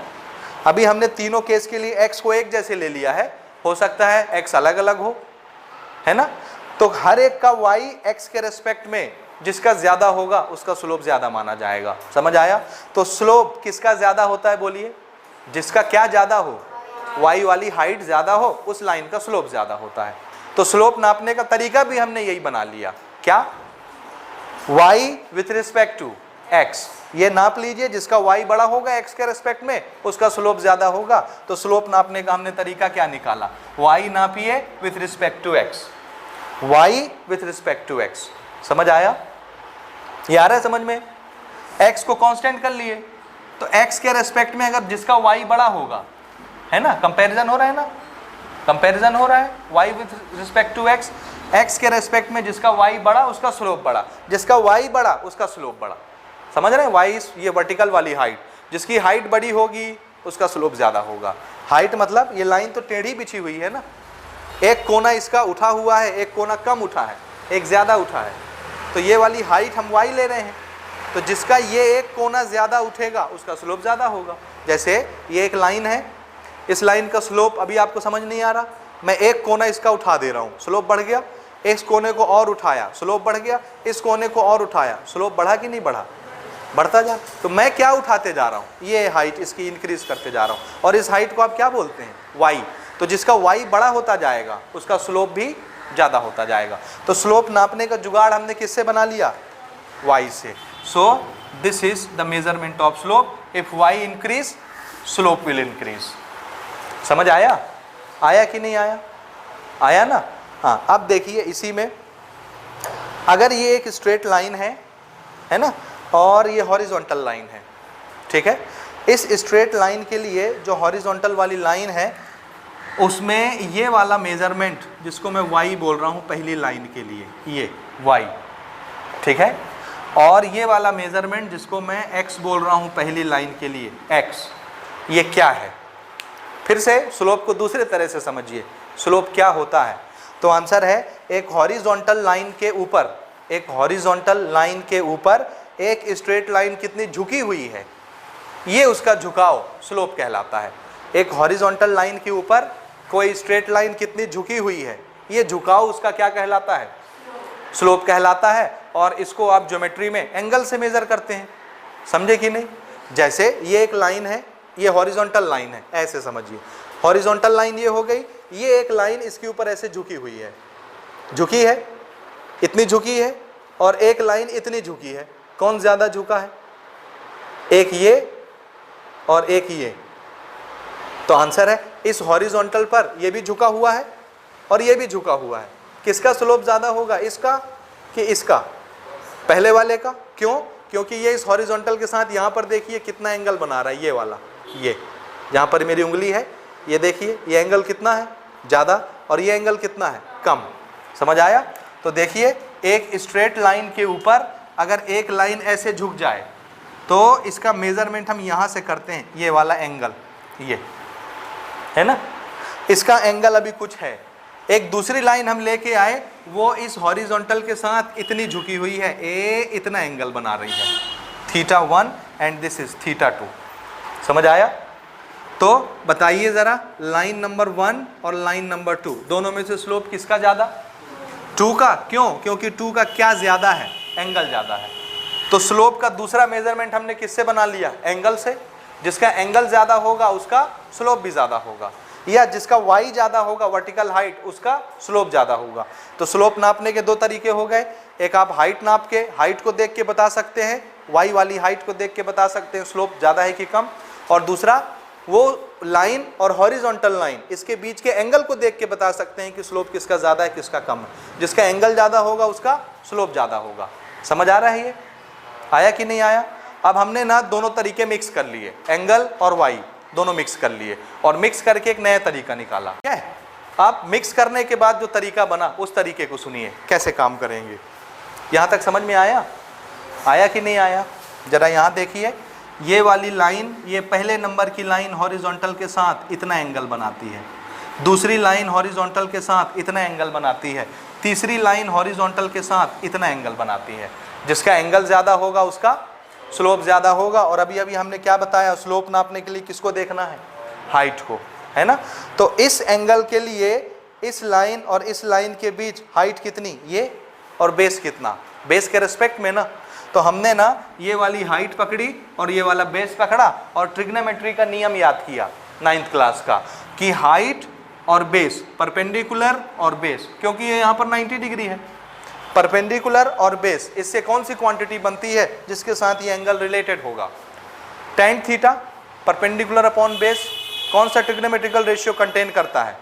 अभी हमने तीनों केस के लिए x को एक जैसे ले लिया है, हो सकता है x अलग अलग हो, है ना। तो हर एक का y x के रेस्पेक्ट में जिसका ज़्यादा होगा उसका स्लोप ज़्यादा माना जाएगा। समझ आया? तो स्लोप किसका ज़्यादा होता है? बोलिए, जिसका क्या ज़्यादा हो? y वाली हाइट ज़्यादा हो, उस लाइन का स्लोप ज़्यादा होता है। तो स्लोप नापने का तरीका भी हमने यही बना लिया। क्या? y with respect to x, ये नाप लीजिए, जिसका y बड़ा होगा x के रेस्पेक्ट में उसका स्लोप ज़्यादा होगा। तो स्लोप नापने का हमने तरीका क्या निकाला? y नापिए with respect to x, y with respect to x। समझ आया? ये आ रहा है समझ में? x को कांस्टेंट कर लिए, तो x के रेस्पेक्ट में अगर जिसका y बड़ा होगा, है ना, कंपैरिजन हो रहा है ना, कंपैरिजन हो रहा है, y with respect to x, x के रेस्पेक्ट में जिसका y बड़ा उसका स्लोप बड़ा, जिसका y बड़ा उसका स्लोप बड़ा। समझ रहे हैं? y ये वर्टिकल वाली हाइट, जिसकी हाइट बड़ी होगी उसका स्लोप ज़्यादा होगा। हाइट मतलब ये लाइन तो टेढ़ी बिछी हुई है ना, एक कोना इसका उठा हुआ है, एक कोना कम उठा है, एक ज़्यादा उठा है, तो ये वाली हाइट हम y ले रहे हैं। तो जिसका ये एक कोना ज़्यादा उठेगा उसका स्लोप ज़्यादा होगा। जैसे ये एक लाइन है, इस लाइन का स्लोप अभी आपको समझ नहीं आ रहा, मैं एक कोना इसका उठा दे रहा हूँ, स्लोप बढ़ गया, इस कोने को और उठाया, स्लोप बढ़ गया, इस कोने को और उठाया, स्लोप बढ़ा कि नहीं बढ़ा? बढ़ता जा। तो मैं क्या उठाते जा रहा हूँ? ये हाइट इसकी इंक्रीज करते जा रहा हूँ, और इस हाइट को आप क्या बोलते हैं? y। तो जिसका y बड़ा होता जाएगा उसका स्लोप भी ज़्यादा होता जाएगा। तो स्लोप नापने का जुगाड़ हमने किससे बना लिया? y से। सो this is the measurement of slope. If y increase, slope will increase. समझ आया? आया कि नहीं आया? आया ना। हाँ, अब देखिए, इसी में अगर ये एक स्ट्रेट लाइन है ना, और ये हॉरिजॉन्टल लाइन है, ठीक है। इस स्ट्रेट लाइन के लिए जो हॉरिजॉन्टल वाली लाइन है, उसमें ये वाला मेजरमेंट जिसको मैं y बोल रहा हूँ पहली लाइन के लिए, ये y, ठीक है। और ये वाला मेजरमेंट जिसको मैं x बोल रहा हूं पहली लाइन के लिए x, ये क्या है? फिर से स्लोप को दूसरे तरह से समझिए, स्लोप क्या होता है? तो आंसर है एक हॉरिजॉन्टल लाइन के ऊपर, एक हॉरिजॉन्टल लाइन के ऊपर एक स्ट्रेट लाइन कितनी झुकी हुई है, ये उसका झुकाव स्लोप कहलाता है। एक हॉरिजॉन्टल लाइन के ऊपर कोई स्ट्रेट लाइन कितनी झुकी हुई है, ये झुकाव उसका क्या कहलाता है? स्लोप कहलाता है। और इसको आप ज्योमेट्री में एंगल से मेजर करते हैं, समझे कि नहीं? जैसे ये एक लाइन है, ये हॉरिजॉन्टल लाइन है, ऐसे समझिए, हॉरिजॉन्टल लाइन ये हो गई, ये एक लाइन इसके ऊपर ऐसे झुकी हुई है, झुकी है, इतनी झुकी है, और एक लाइन इतनी झुकी है, कौन ज्यादा झुका है? एक ये और एक ये। तो आंसर है इस हॉरिजॉन्टल पर ये भी झुका हुआ है और ये भी झुका हुआ है, किसका स्लोप ज्यादा होगा, इसका कि इसका? पहले वाले का। क्यों? क्योंकि ये इस हॉरिजॉन्टल के साथ यहाँ पर देखिए कितना एंगल बना रहा है, ये वाला, ये जहाँ पर मेरी उंगली है, ये देखिए ये एंगल कितना है, ज़्यादा, और ये एंगल कितना है, कम। समझ आया? तो देखिए एक स्ट्रेट लाइन के ऊपर अगर एक लाइन ऐसे झुक जाए तो इसका मेजरमेंट हम यहाँ से करते हैं, ये वाला एंगल, ये है ना, इसका एंगल अभी कुछ है। एक दूसरी लाइन हम लेके आए, वो इस हॉरिजॉन्टल के साथ इतनी झुकी हुई है, ए इतना एंगल बना रही है, θ1 एंड दिस इज θ2। समझ आया? तो बताइए ज़रा, लाइन नंबर 1 और लाइन नंबर 2 दोनों में से स्लोप किसका ज़्यादा? 2 का। क्यों? क्योंकि 2 का क्या ज़्यादा है? एंगल ज़्यादा है। तो स्लोप का दूसरा मेजरमेंट हमने किससे बना लिया? एंगल से। जिसका एंगल ज़्यादा होगा उसका स्लोप भी ज़्यादा होगा, या जिसका y ज़्यादा होगा, वर्टिकल हाइट, उसका स्लोप ज़्यादा होगा। तो स्लोप नापने के दो तरीके हो गए, एक आप हाइट नाप के, हाइट को देख के बता सकते हैं, y वाली हाइट को देख के बता सकते हैं स्लोप ज़्यादा है कि कम, और दूसरा वो लाइन और हॉरिजॉन्टल लाइन इसके बीच के एंगल को देख के बता सकते हैं कि स्लोप किसका ज़्यादा है किसका कम है। जिसका एंगल ज़्यादा होगा उसका स्लोप ज़्यादा होगा। समझ आ रहा है? ये आया कि नहीं आया? अब हमने ना दोनों तरीके मिक्स कर लिए, एंगल और y दोनों मिक्स कर लिए, और मिक्स करके एक नया तरीका निकाला। क्या है? आप मिक्स करने के बाद जो तरीका बना उस तरीके को सुनिए कैसे काम करेंगे। यहाँ तक समझ में आया? आया कि नहीं आया? जरा यहाँ देखिए, ये वाली लाइन, ये पहले नंबर की लाइन हॉरिजॉन्टल के साथ इतना एंगल बनाती है, दूसरी लाइन हॉरिजॉन्टल के साथ इतना एंगल बनाती है, तीसरी लाइन हॉरिजॉन्टल के साथ इतना एंगल बनाती है। जिसका एंगल ज़्यादा होगा उसका स्लोप ज़्यादा होगा। और अभी अभी हमने क्या बताया, स्लोप नापने के लिए किसको देखना है? हाइट को, है ना। तो इस एंगल के लिए इस लाइन और इस लाइन के बीच हाइट कितनी, ये, और बेस कितना, बेस के रिस्पेक्ट में ना। तो हमने ना ये वाली हाइट पकड़ी और ये वाला बेस पकड़ा, और ट्रिग्नोमेट्री का नियम याद किया 9th क्लास का, कि हाइट और बेस, परपेंडिकुलर और बेस, क्योंकि ये यहाँ पर 90 डिग्री है, परपेंडिकुलर और बेस, इससे कौन सी क्वांटिटी बनती है जिसके साथ ये एंगल रिलेटेड होगा? tan theta perpendicular upon base, कौन सा ट्रिग्नोमेट्रिकल रेशियो कंटेन करता है?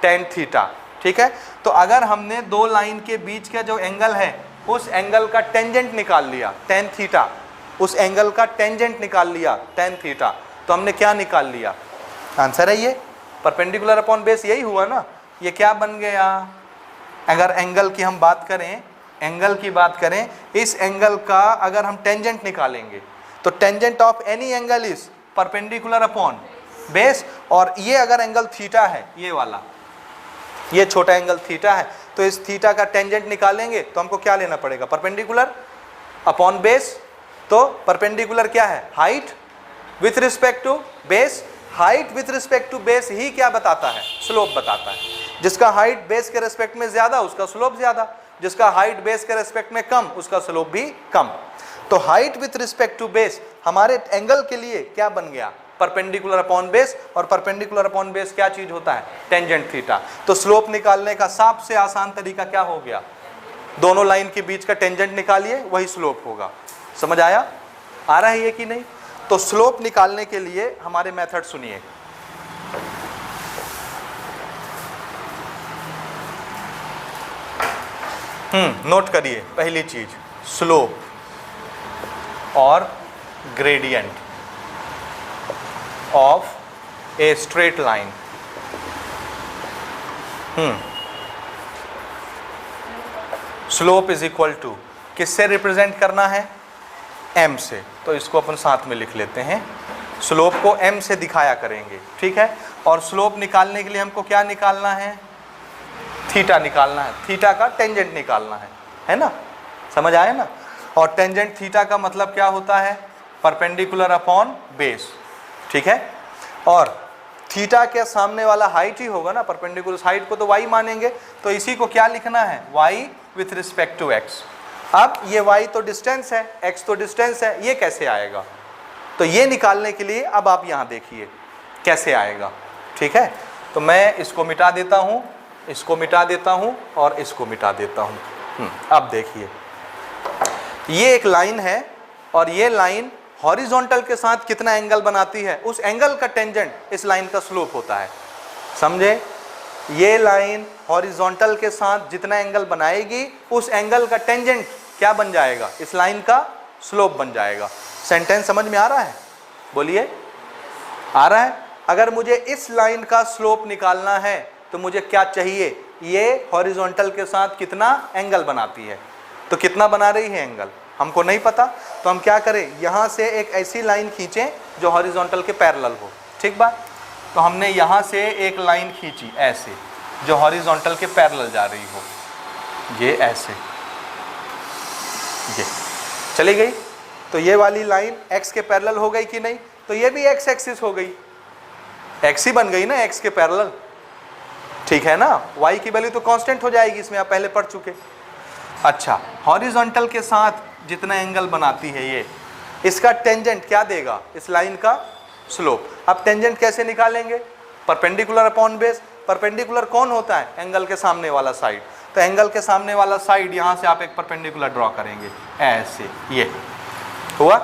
tan theta. ठीक है। तो अगर हमने दो लाइन के बीच का जो एंगल है उस एंगल का टेंजेंट निकाल लिया tan थीटा, उस एंगल का टेंजेंट निकाल लिया tan थीटा, तो हमने क्या निकाल लिया? आंसर है ये परपेंडिकुलर अपॉन बेस, यही हुआ ना। ये क्या बन गया? अगर एंगल की हम बात करें, एंगल की बात करें, इस एंगल का अगर हम टेंजेंट निकालेंगे तो tangent of any angle is perpendicular upon base. और ये अगर एंगल थीटा है, ये वाला, ये छोटा एंगल थीटा है, तो इस थीटा का टेंजेंट निकालेंगे तो हमको क्या लेना पड़ेगा? Perpendicular upon base. तो परपेंडिकुलर क्या है? Height with respect to base. Height with respect to base ही क्या बताता है? स्लोप बताता है। जिसका हाइट बेस के रेस्पेक्ट में ज्यादा उसका स्लोप ज्यादा, जिसका हाइट बेस के रेस्पेक्ट में कम उसका स्लोप भी कम। तो height with respect to base हमारे एंगल के लिए क्या बन गया? Perpendicular upon base. और परपेंडिकुलर अपॉन बेस क्या चीज होता है? Tangent theta. तो स्लोप निकालने का सबसे आसान तरीका क्या हो गया? दोनों लाइन के बीच का टेंजेंट निकालिए, वही स्लोप होगा। समझ आया? आ रहा है ये कि नहीं? तो स्लोप निकालने के लिए हमारे मेथड सुनिए। नोट करिए, पहली चीज स्लोप और gradient of a straight line. Slope is equal to किससे रिप्रेजेंट करना है, m से, तो इसको अपन साथ में लिख लेते हैं, स्लोप को m से दिखाया करेंगे, ठीक है। और स्लोप निकालने के लिए हमको क्या निकालना है, थीटा निकालना है, थीटा का टेंजेंट निकालना है ना, समझ आया ना। और टेंजेंट थीटा का मतलब क्या होता है, परपेंडिकुलर अपॉन बेस, ठीक है। और थीटा के सामने वाला हाइट ही होगा ना, परपेंडिकुलर हाइट को तो y मानेंगे, तो इसी को क्या लिखना है, y with respect to x। अब ये y तो डिस्टेंस है, x तो डिस्टेंस है, ये कैसे आएगा, तो ये निकालने के लिए अब आप यहाँ देखिए कैसे आएगा, ठीक है। तो मैं इसको मिटा देता हूँ, इसको मिटा देता हूँ और इसको मिटा देता हूँ। अब देखिए ये एक लाइन है और ये लाइन हॉरिजॉन्टल के साथ कितना एंगल बनाती है, उस एंगल का टेंजेंट इस लाइन का स्लोप होता है, समझे। ये लाइन हॉरिजॉन्टल के साथ जितना एंगल बनाएगी उस एंगल का टेंजेंट क्या बन जाएगा, इस लाइन का स्लोप बन जाएगा। सेंटेंस समझ में आ रहा है, बोलिए आ रहा है। अगर मुझे इस लाइन का स्लोप निकालना है तो मुझे क्या चाहिए, ये हॉरिजॉन्टल के साथ कितना एंगल बनाती है, तो कितना बना रही है एंगल हमको नहीं पता, तो हम क्या करें, यहाँ से एक ऐसी लाइन खींचें जो हॉरिजॉन्टल के पैरेलल हो, ठीक बात। तो हमने यहाँ से एक लाइन खींची ऐसे जो हॉरिजॉन्टल के पैरेलल जा रही हो, ये ऐसे, ये चली गई, तो ये वाली लाइन x के पैरेलल हो गई कि नहीं, तो ये भी x एक्सिस हो गई, x ही बन गई ना x के पैरेलल, ठीक है ना। y की वैल्यू तो कांस्टेंट हो जाएगी, इसमें आप पहले पढ़ चुके। अच्छा, हॉरिजॉन्टल के साथ जितना एंगल बनाती है ये, इसका टेंजेंट क्या देगा, इस लाइन का स्लोप। अब टेंजेंट कैसे निकालेंगे, परपेंडिकुलर अपॉन बेस। परपेंडिकुलर कौन होता है, एंगल के सामने वाला साइड, तो एंगल के सामने वाला साइड यहाँ से आप एक परपेंडिकुलर ड्रॉ करेंगे ऐसे, ये हुआ,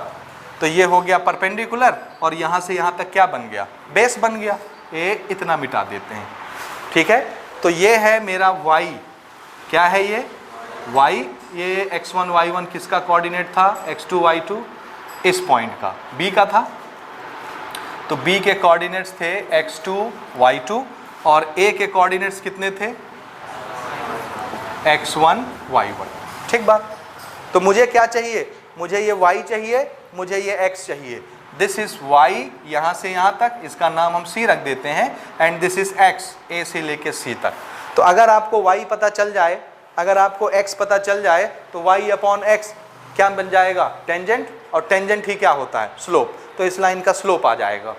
तो ये हो गया परपेंडिकुलर, और यहाँ से यहाँ तक क्या बन गया, बेस बन गया। ये इतना मिटा देते हैं, ठीक है। तो ये है मेरा y, क्या है ये y, ये x1 y1 किसका कोऑर्डिनेट था, x2 y2 इस पॉइंट का, b का था, तो b के कोऑर्डिनेट्स थे x2 y2 और a के कोऑर्डिनेट्स कितने थे, x1 y1, ठीक बात। तो मुझे क्या चाहिए, मुझे ये y चाहिए, मुझे ये x चाहिए। दिस इज y, यहाँ से यहाँ तक, इसका नाम हम c रख देते हैं, and this is x, a से लेके c तक। तो अगर आपको y पता चल जाए, अगर आपको x पता चल जाए, तो y अपॉन x क्या बन जाएगा, टेंजेंट, और टेंजेंट ही क्या होता है, स्लोप। तो इस लाइन का स्लोप आ जाएगा,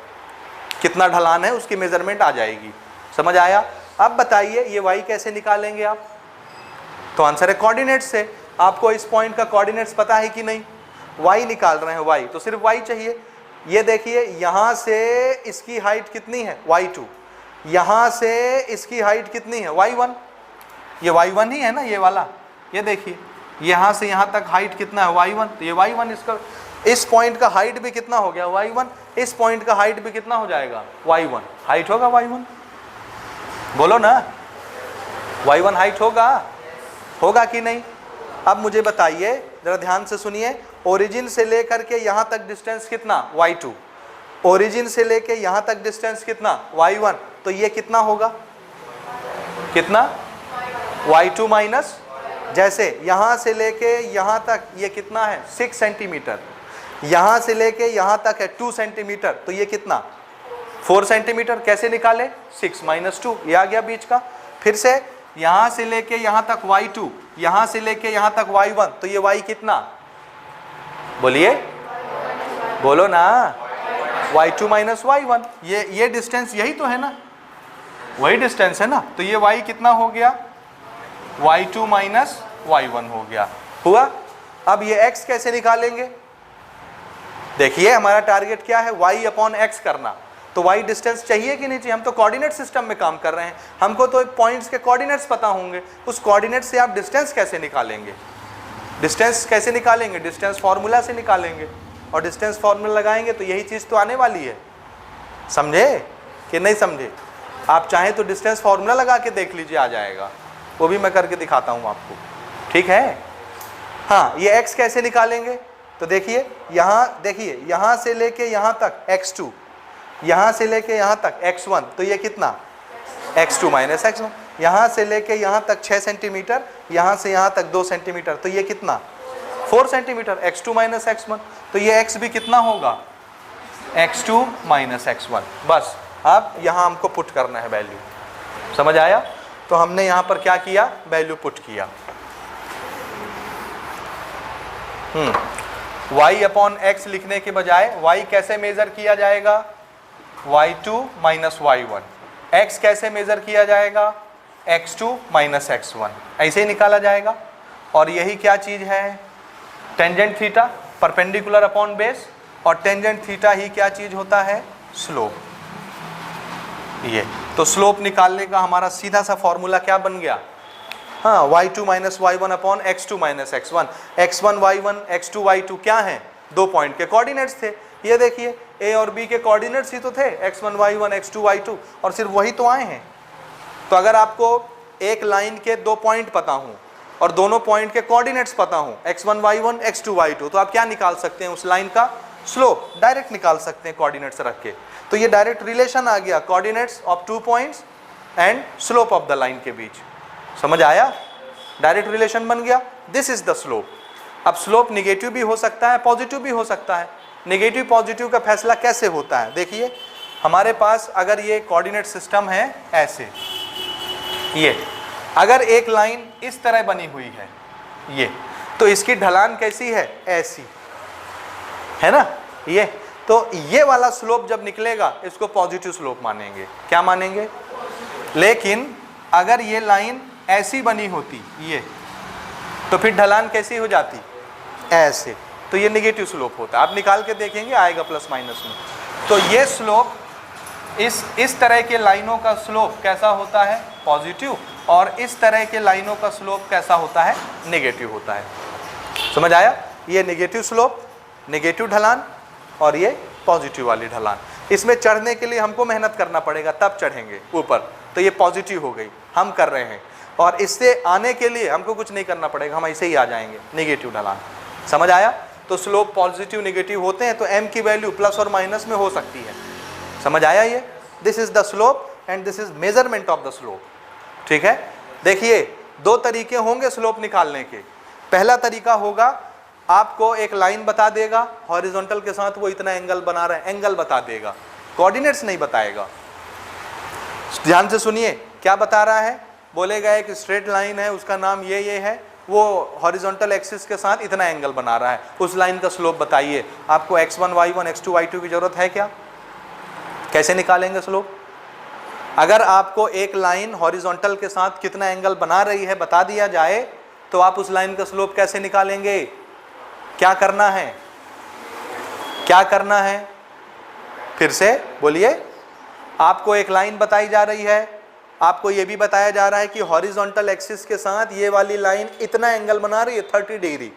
कितना ढलान है उसकी मेजरमेंट आ जाएगी, समझ आया। अब बताइए ये y कैसे निकालेंगे आप, तो आंसर है कोऑर्डिनेट से। आपको इस पॉइंट का कोऑर्डिनेट्स पता है कि नहीं, y निकाल रहे हैं, y तो सिर्फ y चाहिए। ये देखिए यहाँ से इसकी हाइट कितनी है, y2, यहाँ से इसकी हाइट कितनी है, y1, ये y1 ही है ना ये वाला, ये देखिए यहाँ से यहाँ तक हाइट कितना है, y1, तो ये y1, इसका इस पॉइंट का हाइट भी कितना हो गया, y1, इस पॉइंट का हाइट भी कितना हो जाएगा, y1, हाइट होगा y1, बोलो ना, y1 हाइट होगा कि नहीं। अब मुझे बताइए, जरा ध्यान से सुनिए, ओरिजिन से लेकर के यहाँ तक डिस्टेंस कितना, y2, ओरिजिन से लेके यहाँ तक डिस्टेंस कितना, y1, तो ये कितना होगा, कितना, y2 माइनस, जैसे यहाँ से लेके यहाँ तक ये कितना है 6 सेंटीमीटर, यहाँ से लेके यहाँ तक है 2 सेंटीमीटर, तो ये कितना 4 सेंटीमीटर। कैसे निकाले, 6 माइनस 2, ये आ गया बीच का। फिर से यहाँ से लेके यहाँ तक y2, यहाँ से लेके यहाँ तक y1, तो ये y कितना, बोलिए, बोलो ना, y2 माइनस y1, ये डिस्टेंस यही तो है ना, वही डिस्टेंस है ना, तो ये y कितना हो गया, y2 माइनस y1 हो गया, हुआ। अब ये x कैसे निकालेंगे, देखिए हमारा टारगेट क्या है, y अपॉन x करना, तो y डिस्टेंस चाहिए कि नहीं चाहिए, हम तो कोऑर्डिनेट सिस्टम में काम कर रहे हैं, हमको तो पॉइंट्स के कोऑर्डिनेट्स पता होंगे, उस कोऑर्डिनेट से आप डिस्टेंस कैसे निकालेंगे, डिस्टेंस कैसे निकालेंगे, डिस्टेंस फार्मूला से निकालेंगे, और डिस्टेंस फार्मूला लगाएंगे तो यही चीज़ तो आने वाली है, समझे कि नहीं समझे। आप चाहें तो डिस्टेंस फार्मूला लगा के देख लीजिए, आ जाएगा, वो भी मैं करके दिखाता हूँ आपको, ठीक है। हाँ, ये x कैसे निकालेंगे, तो देखिए यहाँ से लेके यहाँ तक x2, यहाँ से लेके यहाँ तक x1, तो ये कितना x2 माइनस x1, यहाँ से लेके यहाँ तक 6 सेंटीमीटर, यहाँ से यहाँ तक 2 सेंटीमीटर, तो ये कितना 4 सेंटीमीटर, x2 माइनस x1, तो ये x भी कितना होगा, x2 माइनस x1। बस अब यहाँ हमको पुट करना है वैल्यू, समझ आया? तो हमने यहाँ पर क्या किया, वैल्यू पुट किया। y अपॉन x लिखने के बजाय y कैसे मेजर किया जाएगा, y2 माइनस y1। x कैसे मेजर किया जाएगा, x2 माइनस x1, ऐसे ही निकाला जाएगा। और यही क्या चीज है, tangent theta, perpendicular upon base, और टेंजेंट थीटा ही क्या चीज होता है, स्लोप। ये तो स्लोप निकालने का हमारा सीधा सा फॉर्मूला क्या बन गया, हाँ, y2 minus y1 upon x2 minus x1। x1 y1 x2 y2 क्या है, दो पॉइंट के कोऑर्डिनेट्स थे। ये देखिए a और b के कोऑर्डिनेट्स ही तो थे, x1 y1 x2 y2, और सिर्फ वही तो आए हैं। तो अगर आपको एक लाइन के दो पॉइंट पता हूँ और दोनों पॉइंट के कोऑर्डिनेट्स पता हूँ, x1 y1 x2 y2, तो आप क्या निकाल सकते हैं, उस लाइन का स्लोप डायरेक्ट निकाल सकते हैं कोऑर्डिनेट्स रख के। तो ये डायरेक्ट रिलेशन आ गया coordinates of 2 points and slope of the line के बीच, समझ आया? डायरेक्ट रिलेशन बन गया, दिस इज द स्लोप। अब स्लोप निगेटिव भी हो सकता है, पॉजिटिव भी हो सकता है। निगेटिव पॉजिटिव का फैसला कैसे होता है, देखिए हमारे पास अगर ये कोऑर्डिनेट सिस्टम है ऐसे, ये अगर एक लाइन इस तरह बनी हुई है ये, तो इसकी ढलान कैसी है, ऐसी है ना, ये तो ये वाला स्लोप जब निकलेगा इसको पॉजिटिव स्लोप मानेंगे, क्या मानेंगे। लेकिन अगर ये लाइन ऐसी बनी होती ये, तो फिर ढलान कैसी हो जाती, ऐसे, तो ये नेगेटिव स्लोप होता है। आप निकाल के देखेंगे आएगा प्लस माइनस में। तो ये स्लोप इस तरह के लाइनों का स्लोप कैसा होता है, पॉजिटिव, और इस तरह के लाइनों का स्लोप कैसा होता है, नेगेटिव होता है। समझ आया? ये नेगेटिव स्लोप, नेगेटिव ढलान, और ये पॉजिटिव वाली ढलान। इसमें चढ़ने के लिए हमको मेहनत करना पड़ेगा, तब चढ़ेंगे ऊपर, तो ये पॉजिटिव हो गई, हम कर रहे हैं। और इससे आने के लिए हमको कुछ नहीं करना पड़ेगा, हम ऐसे ही आ जाएंगे, नेगेटिव ढलान। समझ आया? तो स्लोप पॉजिटिव नेगेटिव होते हैं, तो m की वैल्यू प्लस और माइनस में हो सकती है। समझ आया? ये this is the slope and this is measurement of the slope. ठीक है, देखिए दो तरीके होंगे स्लोप निकालने के। पहला तरीका होगा, आपको एक लाइन बता देगा हॉरिजॉन्टल के साथ, वो इतना एंगल बना रहा है, एंगल बता देगा, कोऑर्डिनेट्स नहीं बताएगा। ध्यान से सुनिए क्या बता रहा है, बोलेगा एक स्ट्रेट लाइन है, उसका नाम ये है, वो हॉरिजॉन्टल एक्सिस के साथ इतना एंगल बना रहा है, उस लाइन का स्लोप बताइए। आपको x1 y1 x2 y2 की जरूरत है क्या? कैसे निकालेंगे स्लोप? अगर आपको एक लाइन हॉरिजॉन्टल के साथ कितना एंगल बना रही है बता दिया जाए, तो आप उस लाइन का स्लोप कैसे निकालेंगे? क्या करना है, क्या करना है, फिर से बोलिए। आपको एक लाइन बताई जा रही है, आपको ये भी बताया जा रहा है कि हॉरिजॉन्टल एक्सिस के साथ ये वाली लाइन इतना एंगल बना रही है 30 डिग्री,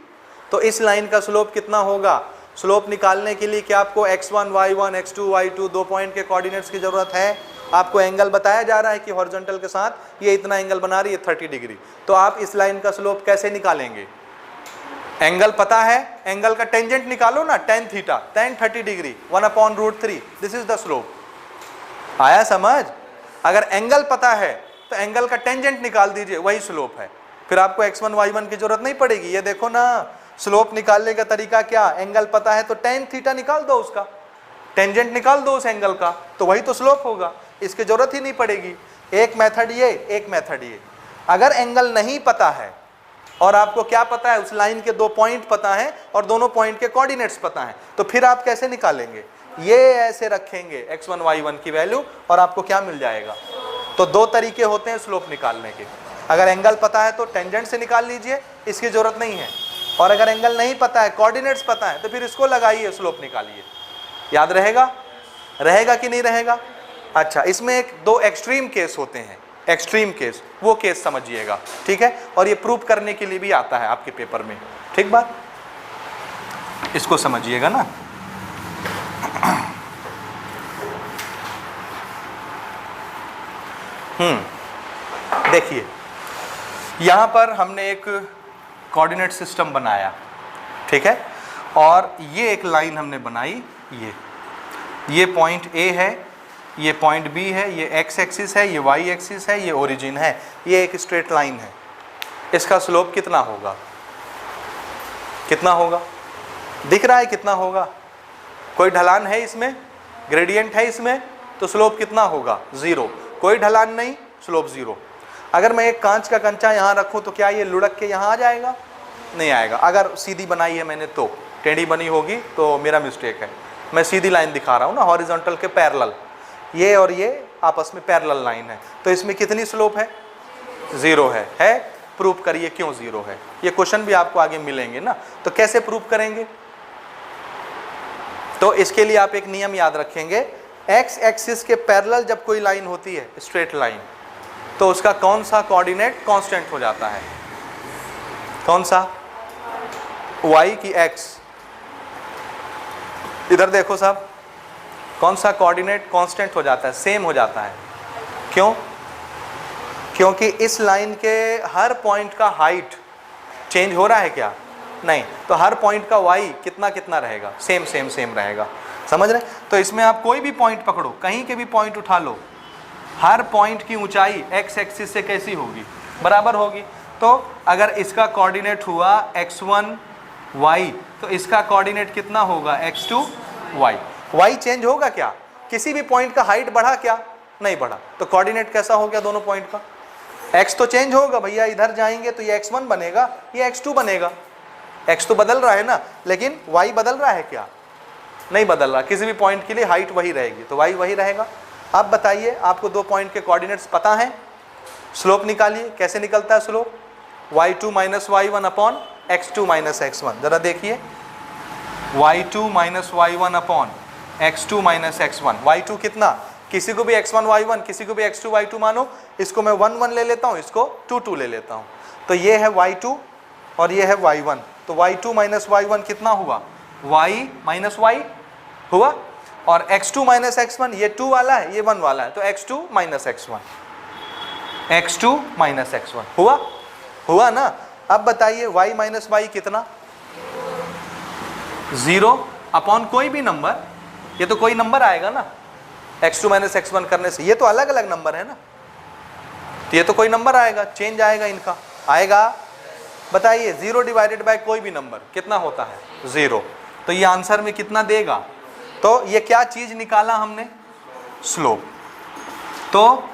तो इस लाइन का स्लोप कितना होगा? स्लोप निकालने के लिए क्या आपको x1 y1 x2 y2 दो पॉइंट के कोऑर्डिनेट्स की जरूरत है? आपको एंगल बताया जा रहा है कि हॉरिजॉन्टल के साथ ये इतना एंगल बना रही है 30 डिग्री, तो आप इस लाइन का स्लोप कैसे निकालेंगे? एंगल पता है, एंगल का टेंजेंट निकालो ना, tan theta, tan 30 degree 1/√3, this is the slope. आया समझ? अगर एंगल पता है तो एंगल का टेंजेंट निकाल दीजिए, वही स्लोप है, फिर आपको x1 y1 की जरूरत नहीं पड़ेगी। ये देखो ना, स्लोप निकालने का तरीका क्या, एंगल पता है तो tan थीटा निकाल दो, उसका टेंजेंट निकाल दो उस एंगल का, तो वही तो स्लोप होगा, इसकी जरूरत ही नहीं पड़ेगी। एक मेथड ये, एक मेथड ये। अगर एंगल नहीं पता है और आपको क्या पता है, उस लाइन के दो पॉइंट पता है और दोनों पॉइंट के कोऑर्डिनेट्स पता है, तो फिर आप कैसे निकालेंगे? ये ऐसे रखेंगे x1 y1 की वैल्यू और आपको क्या मिल जाएगा। तो दो तरीके होते हैं स्लोप निकालने के। अगर एंगल पता है तो टेंजेंट से निकाल लीजिए, इसकी जरूरत नहीं है, और अगर एंगल नहीं पता है, कोऑर्डिनेट्स पता है, तो फिर इसको लगाइए, स्लोप निकालिए। याद रहेगा? रहेगा कि नहीं रहेगा? अच्छा, इसमें एक दो एक्सट्रीम केस होते हैं, एक्सट्रीम केस, वो केस समझिएगा, ठीक है। और ये प्रूव करने के लिए भी आता है आपके पेपर में, ठीक बात, इसको समझिएगा ना। देखिए यहां पर हमने एक कोऑर्डिनेट सिस्टम बनाया, ठीक है, और ये एक लाइन हमने बनाई, ये पॉइंट A है, ये पॉइंट B है, ये x एक्सिस है, ये y एक्सिस है, ये ओरिजिन है, ये एक स्ट्रेट लाइन है। इसका स्लोप कितना होगा? कितना होगा? दिख रहा है कितना होगा? कोई ढलान है इसमें, ग्रेडियंट है इसमें, तो स्लोप कितना होगा? 0। कोई ढलान नहीं, स्लोप 0। अगर मैं एक कांच का कंचा यहाँ रखूँ तो क्या ये लुढ़क के यहाँ आ जाएगा? नहीं आएगा। अगर सीधी बनाई है मैंने तो, टेढ़ी बनी होगी तो मेरा मिस्टेक है। मैं सीधी लाइन दिखा रहा हूँ ना, हॉरिजॉन्टल के पैरेलल, ये और ये आपस में पैरेलल लाइन है, तो इसमें कितनी स्लोप है? 0 है। प्रूव करिए क्यों 0 है। ये क्वेश्चन भी आपको आगे मिलेंगे ना, तो कैसे प्रूव करेंगे? तो इसके लिए आप एक नियम याद रखेंगे, एक्स एक्सिस के पैरेलल जब कोई लाइन होती है, स्ट्रेट लाइन, तो उसका कौन सा कोऑर्डिनेट कांस्टेंट हो जाता है? कौन सा? वाई की एक्स? इधर देखो साहब, कौन सा कोऑर्डिनेट कांस्टेंट हो जाता है? सेम हो जाता है। क्यों? क्योंकि इस लाइन के हर पॉइंट का हाइट चेंज हो रहा है क्या? नहीं। तो हर पॉइंट का वाई कितना कितना रहेगा? सेम सेम सेम रहेगा। समझ रहे? तो इसमें आप कोई भी पॉइंट पकड़ो, कहीं के भी पॉइंट उठा लो, हर पॉइंट की ऊंचाई एक्स एक्सिस से कैसी होगी? बराबर होगी। तो अगर इसका कोऑर्डिनेट हुआ x1 y, तो इसका कोऑर्डिनेट कितना होगा? x2 y। y चेंज होगा क्या? किसी भी पॉइंट का हाइट बढ़ा क्या? नहीं बढ़ा। तो कोऑर्डिनेट कैसा हो गया दोनों पॉइंट का? x तो चेंज होगा भैया, इधर जाएंगे तो ये x1 बनेगा, ये x2 बनेगा। x तो बदल रहा है ना, लेकिन y बदल रहा है क्या? नहीं बदल रहा। किसी भी पॉइंट के लिए हाइट वही रहेगी, तो y वही रहेगा। अब बताइए, आपको दो पॉइंट के कोऑर्डिनेट्स पता हैं, स्लोप निकालिए। कैसे निकलता है slope? y2 minus y1 upon x2 minus x1। जरा देखिए, y2 minus y1 upon x2 minus x1। y2 कितना? किसी को भी x1 y1, किसी को भी x2 y2 मानो। इसको मैं 1 1 ले लेता हूँ, इसको 2 2 ले लेता हूँ। तो ये है y2 और ये है y1। तो y2 माइनस y1 कितना हुआ? y माइनस y हुआ। और x2 माइनस x1, ये 2 वाला है, ये 1 वाला है, तो x2 minus x1, x2 minus x1 हुआ। हुआ ना? अब बताइए y माइनस y कितना? 0 अपॉन कोई भी नंबर। ये तो कोई नंबर आएगा ना, x2 माइनस x1 करने से। ये तो अलग अलग नंबर है ना, तो ये तो कोई नंबर आएगा, चेंज आएगा इनका, आएगा। बताइए 0 डिवाइडेड बाय कोई भी नंबर कितना होता है? 0। तो ये आंसर में कितना देगा? तो ये क्या चीज निकाला हमने? स्लोप। तो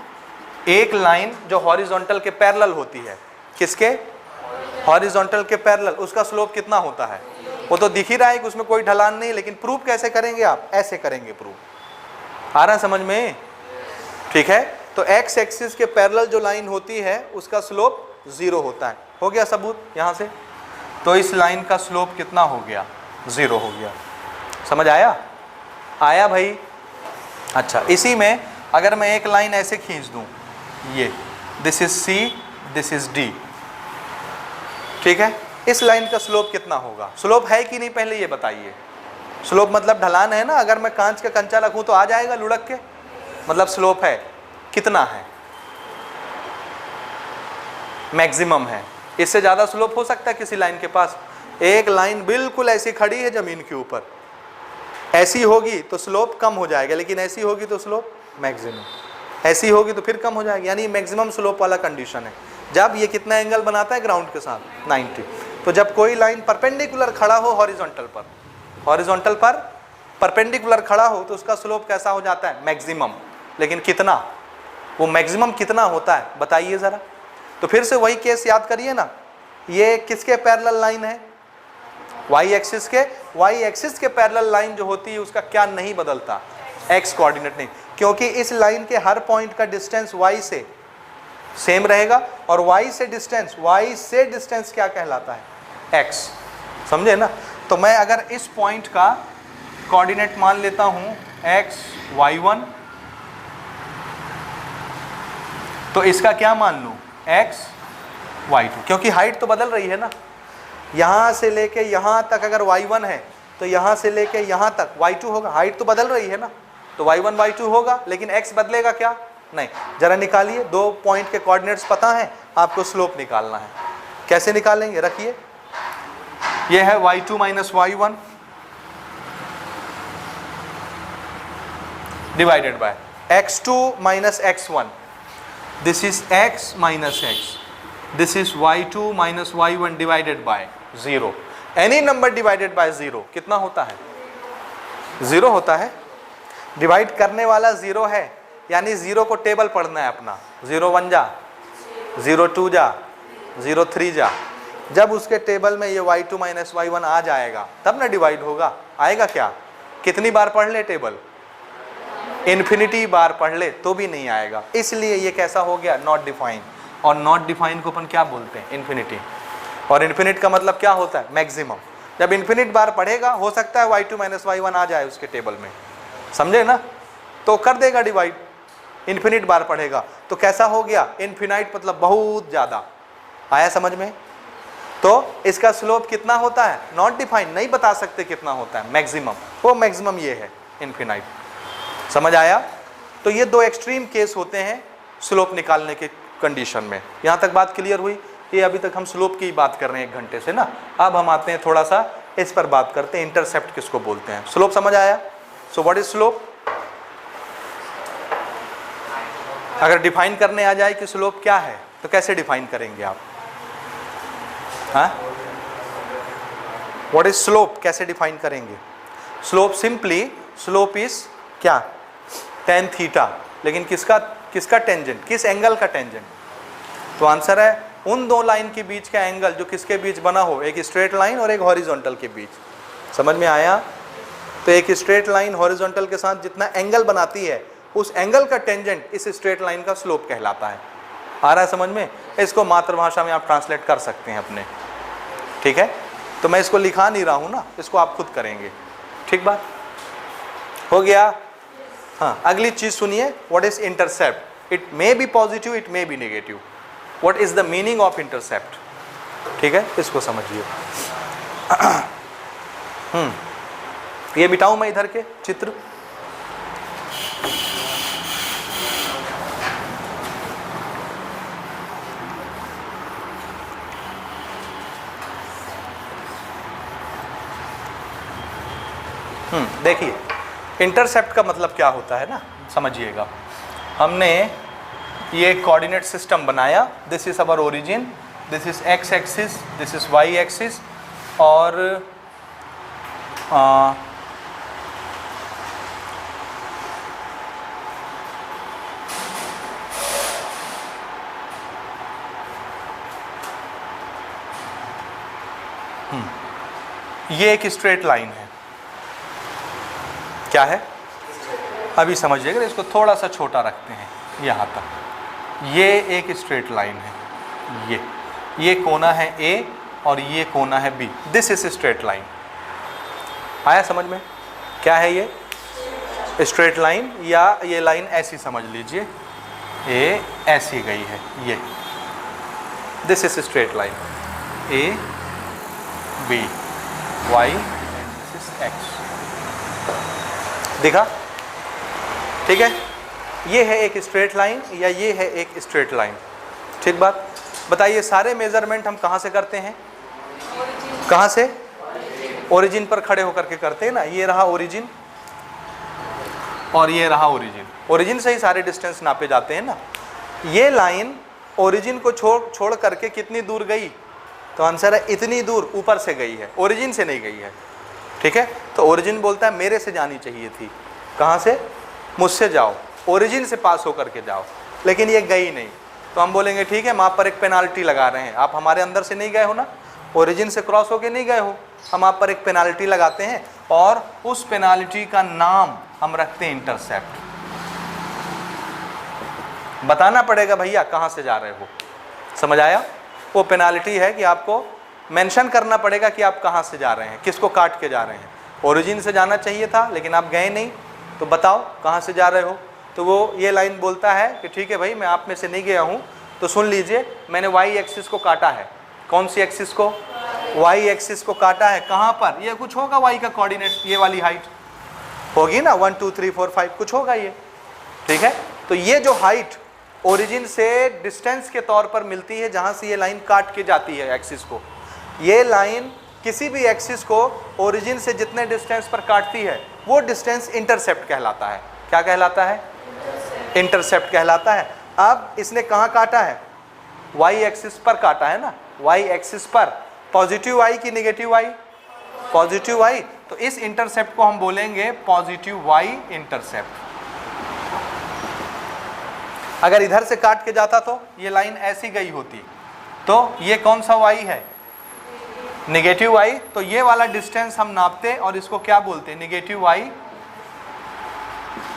एक लाइन जो हॉरिजॉन्टल के पैरेलल होती है, किसके? हॉरिजॉन्टल के पैरेलल, उसका स्लोप कितना होता है? वो तो दिख ही रहा है कि उसमें कोई ढलान नहीं, लेकिन प्रूफ कैसे करेंगे आप? ऐसे करेंगे प्रूफ। आ रहा है समझ में? ठीक है। तो एक्स एक्सिस के पैरेलल जो लाइन होती है उसका स्लोप 0 होता है। हो गया सबूत यहाँ से? तो इस लाइन का स्लोप कितना हो गया? 0 हो गया। समझ आया? आया भाई? अच्छा, इसी में अगर मैं एक लाइन ऐसे खींच दूं, ये this is C, this is D, ठीक है, इस लाइन का स्लोप कितना होगा? स्लोप है कि नहीं पहले ये बताइए। स्लोप मतलब ढलान है ना। अगर मैं कांच का कंचा रखूं तो आ जाएगा लुढ़क के, मतलब स्लोप है। कितना है? मैक्सिमम है। इससे ज़्यादा स्लोप हो सकता है किसी लाइन के पास? एक लाइन बिल्कुल ऐसी खड़ी है ज़मीन के ऊपर, ऐसी होगी तो स्लोप कम हो जाएगा, लेकिन ऐसी होगी तो स्लोप मैक्सिमम, ऐसी होगी तो फिर कम हो जाएगी, यानी मैक्सिमम स्लोप वाला कंडीशन है। जब ये कितना एंगल बनाता है ग्राउंड के साथ? 90। तो जब कोई लाइन परपेंडिकुलर खड़ा हो हॉरिजॉन्टल पर, हॉरिजॉन्टल पर परपेंडिकुलर खड़ा हो, तो उसका स्लोप कैसा हो जाता है? मैक्सिमम। लेकिन कितना? वो मैक्सिमम कितना होता है बताइए ज़रा। तो फिर से वही केस याद करिए ना, ये किसके पैरेलल लाइन है? वाई एक्सिस के। वाई एक्सिस के पैरेलल लाइन जो होती है उसका क्या नहीं बदलता? एक्स कोऑर्डिनेट नहीं, क्योंकि इस लाइन के हर पॉइंट का डिस्टेंस वाई से सेम रहेगा, और वाई से डिस्टेंस क्या कहलाता है? एक्स। समझे ना? तो मैं अगर इस पॉइंट का कोऑर्डिनेट मान लेता हूं एक्स y1, तो इसका क्या मान लूं? एक्स y2, क्योंकि हाइट तो बदल रही है ना। यहां से लेके यहां तक अगर y1 है तो यहां से लेके यहां तक y2 होगा। हाइट तो बदल रही है ना, तो y1 y2 होगा, लेकिन x बदलेगा क्या? नहीं। जरा निकालिए, दो पॉइंट के कोऑर्डिनेट्स पता है आपको, स्लोप निकालना है। कैसे निकालेंगे? रखिए, ये है y2 minus y1 divided by x2 minus x1। This is x minus x, this is y2 minus y1 divided by 0। Any number divided by 0 कितना होता है? 0 होता है। डिवाइड करने वाला 0 है, यानी 0 को टेबल पढ़ना है अपना। 0 1 जा, 0 2 जा, 0 3 जा। जब उसके टेबल में ये y2 माइनस y1 आ जाएगा तब ना डिवाइड होगा। आएगा क्या? कितनी बार पढ़ ले टेबल? इन्फिनिटी बार पढ़ ले तो भी नहीं आएगा। इसलिए ये कैसा हो गया? Not define. और नॉट डिफाइन को अपन क्या बोलते हैं? इन्फिनिटी। और इन्फिनिट का मतलब क्या होता है? मैक्सिमम। जब इन्फिनिट बार पढ़ेगा हो सकता है y2 माइनस y1 आ जाए उसके टेबल में, समझे ना? तो कर देगा डिवाइड। इन्फिनिट बार पढ़ेगा तो कैसा हो गया? इन्फिनाइट मतलब बहुत ज़्यादा। आया समझ में? तो इसका स्लोप कितना होता है? नॉट डिफाइन, नहीं बता सकते कितना होता है, मैक्सिमम। वो मैक्सिमम ये है, इन्फिनाइट। समझ आया? तो ये दो एक्सट्रीम केस होते हैं स्लोप निकालने के कंडीशन में। यहाँ तक बात क्लियर हुई? ये अभी तक हम स्लोप की बात कर रहे हैं 1 घंटे से ना। अब हम आते हैं थोड़ा सा इस पर बात करते हैं, इंटरसेप्ट किसको बोलते हैं। स्लोप समझ आया? So what is slope? अगर डिफाइन करने आ जाए कि स्लोप क्या है तो कैसे डिफाइन करेंगे आप? हाँ, व्हाट इज स्लोप, कैसे डिफाइन करेंगे? स्लोप सिंपली, स्लोप इज क्या? tan theta. लेकिन किसका टेंजेंट? किस एंगल का टेंजेंट? तो आंसर है उन दो लाइन के बीच का एंगल जो किसके बीच बना हो, एक स्ट्रेट लाइन और एक हॉरिजॉन्टल के बीच। समझ में आया? तो एक स्ट्रेट लाइन हॉरिजॉन्टल के साथ जितना एंगल बनाती है उस एंगल का टेंजेंट इस स्ट्रेट लाइन का स्लोप कहलाता है। आ रहा है समझ में? इसको मातृभाषा में आप ट्रांसलेट कर सकते हैं अपने, ठीक है? तो मैं इसको लिखा नहीं रहा हूँ ना, इसको आप खुद करेंगे। ठीक बात हो गया? हाँ, अगली चीज सुनिए, what is intercept? It may be positive, it may be negative. What is the meaning of intercept? ठीक है, इसको समझिए। ये मिटाऊं मैं इधर के चित्र? देखिए, इंटरसेप्ट का मतलब क्या होता है ना, समझिएगा। हमने ये कोऑर्डिनेट सिस्टम बनाया। This is our origin, this is x axis, this is y axis, और ये एक स्ट्रेट लाइन है। क्या है? अभी समझिएगा, इसको थोड़ा सा छोटा रखते हैं यहाँ तक। ये एक स्ट्रेट लाइन है, ये कोना है ए और ये कोना है B. This is straight line. आया समझ में? क्या है ये? स्ट्रेट लाइन, या ये लाइन ऐसी समझ लीजिए, ये ऐसी गई है, ये this is straight line, A B y and this is x. दिखा? ठीक है, ये है एक स्ट्रेट लाइन या ये है एक स्ट्रेट लाइन। ठीक बात? बताइए, सारे मेजरमेंट हम कहाँ से करते हैं? कहाँ से? ओरिजिन पर खड़े होकर के करते हैं ना। ये रहा ओरिजिन और ये रहा ओरिजिन। ओरिजिन से ही सारे डिस्टेंस नापे जाते हैं ना। ये लाइन ओरिजिन को छोड़ करके कितनी दूर गई? तो आंसर है इतनी दूर ऊपर से गई है, ओरिजिन से नहीं गई है। ठीक है, तो ओरिजिन बोलता है मेरे से जानी चाहिए थी। कहाँ से? मुझसे जाओ, ओरिजिन से पास होकर के जाओ, लेकिन ये गई नहीं। तो हम बोलेंगे ठीक है, हम आप पर एक पेनाल्टी लगा रहे हैं। आप हमारे अंदर से नहीं गए हो ना, ओरिजिन से क्रॉस होके नहीं गए हो, हम आप पर एक पेनाल्टी लगाते हैं और उस पेनाल्टी का नाम हम रखते हैं इंटरसेप्ट। बताना पड़ेगा भैया कहाँ से जा रहे हो। समझ आया? वो पेनाल्टी है कि आपको मेंशन करना पड़ेगा कि आप कहाँ से जा रहे हैं, किसको काट के जा रहे हैं। ओरिजिन से जाना चाहिए था लेकिन आप गए नहीं, तो बताओ कहाँ से जा रहे हो। तो वो ये लाइन बोलता है कि ठीक है भाई, मैं आप में से नहीं गया हूँ, तो सुन लीजिए, मैंने वाई एक्सिस को काटा है। कौन सी एक्सिस को? वाई एक्सिस को काटा है। कहाँ पर? ये कुछ होगा वाई का कोऑर्डिनेट, ये वाली हाइट होगी ना, 1 2 3 4 5 कुछ होगा ये। ठीक है, तो ये जो हाइट ओरिजिन से डिस्टेंस के तौर पर मिलती है, जहाँ से ये लाइन काट के जाती है एक्सिस को, ये लाइन किसी भी एक्सिस को ओरिजिन से जितने डिस्टेंस पर काटती है वो डिस्टेंस इंटरसेप्ट कहलाता है। क्या कहलाता है? इंटरसेप्ट कहलाता है। अब इसने कहाँ काटा है? वाई एक्सिस पर काटा है ना, वाई एक्सिस पर। पॉजिटिव y की नेगेटिव y? Positive y। तो इस इंटरसेप्ट को हम बोलेंगे पॉजिटिव y इंटरसेप्ट। अगर इधर से काट के जाता तो ये लाइन ऐसी गई होती, तो ये कौन सा y है? Negative y। तो ये वाला डिस्टेंस हम नापते और इसको क्या बोलते हैं? Negative y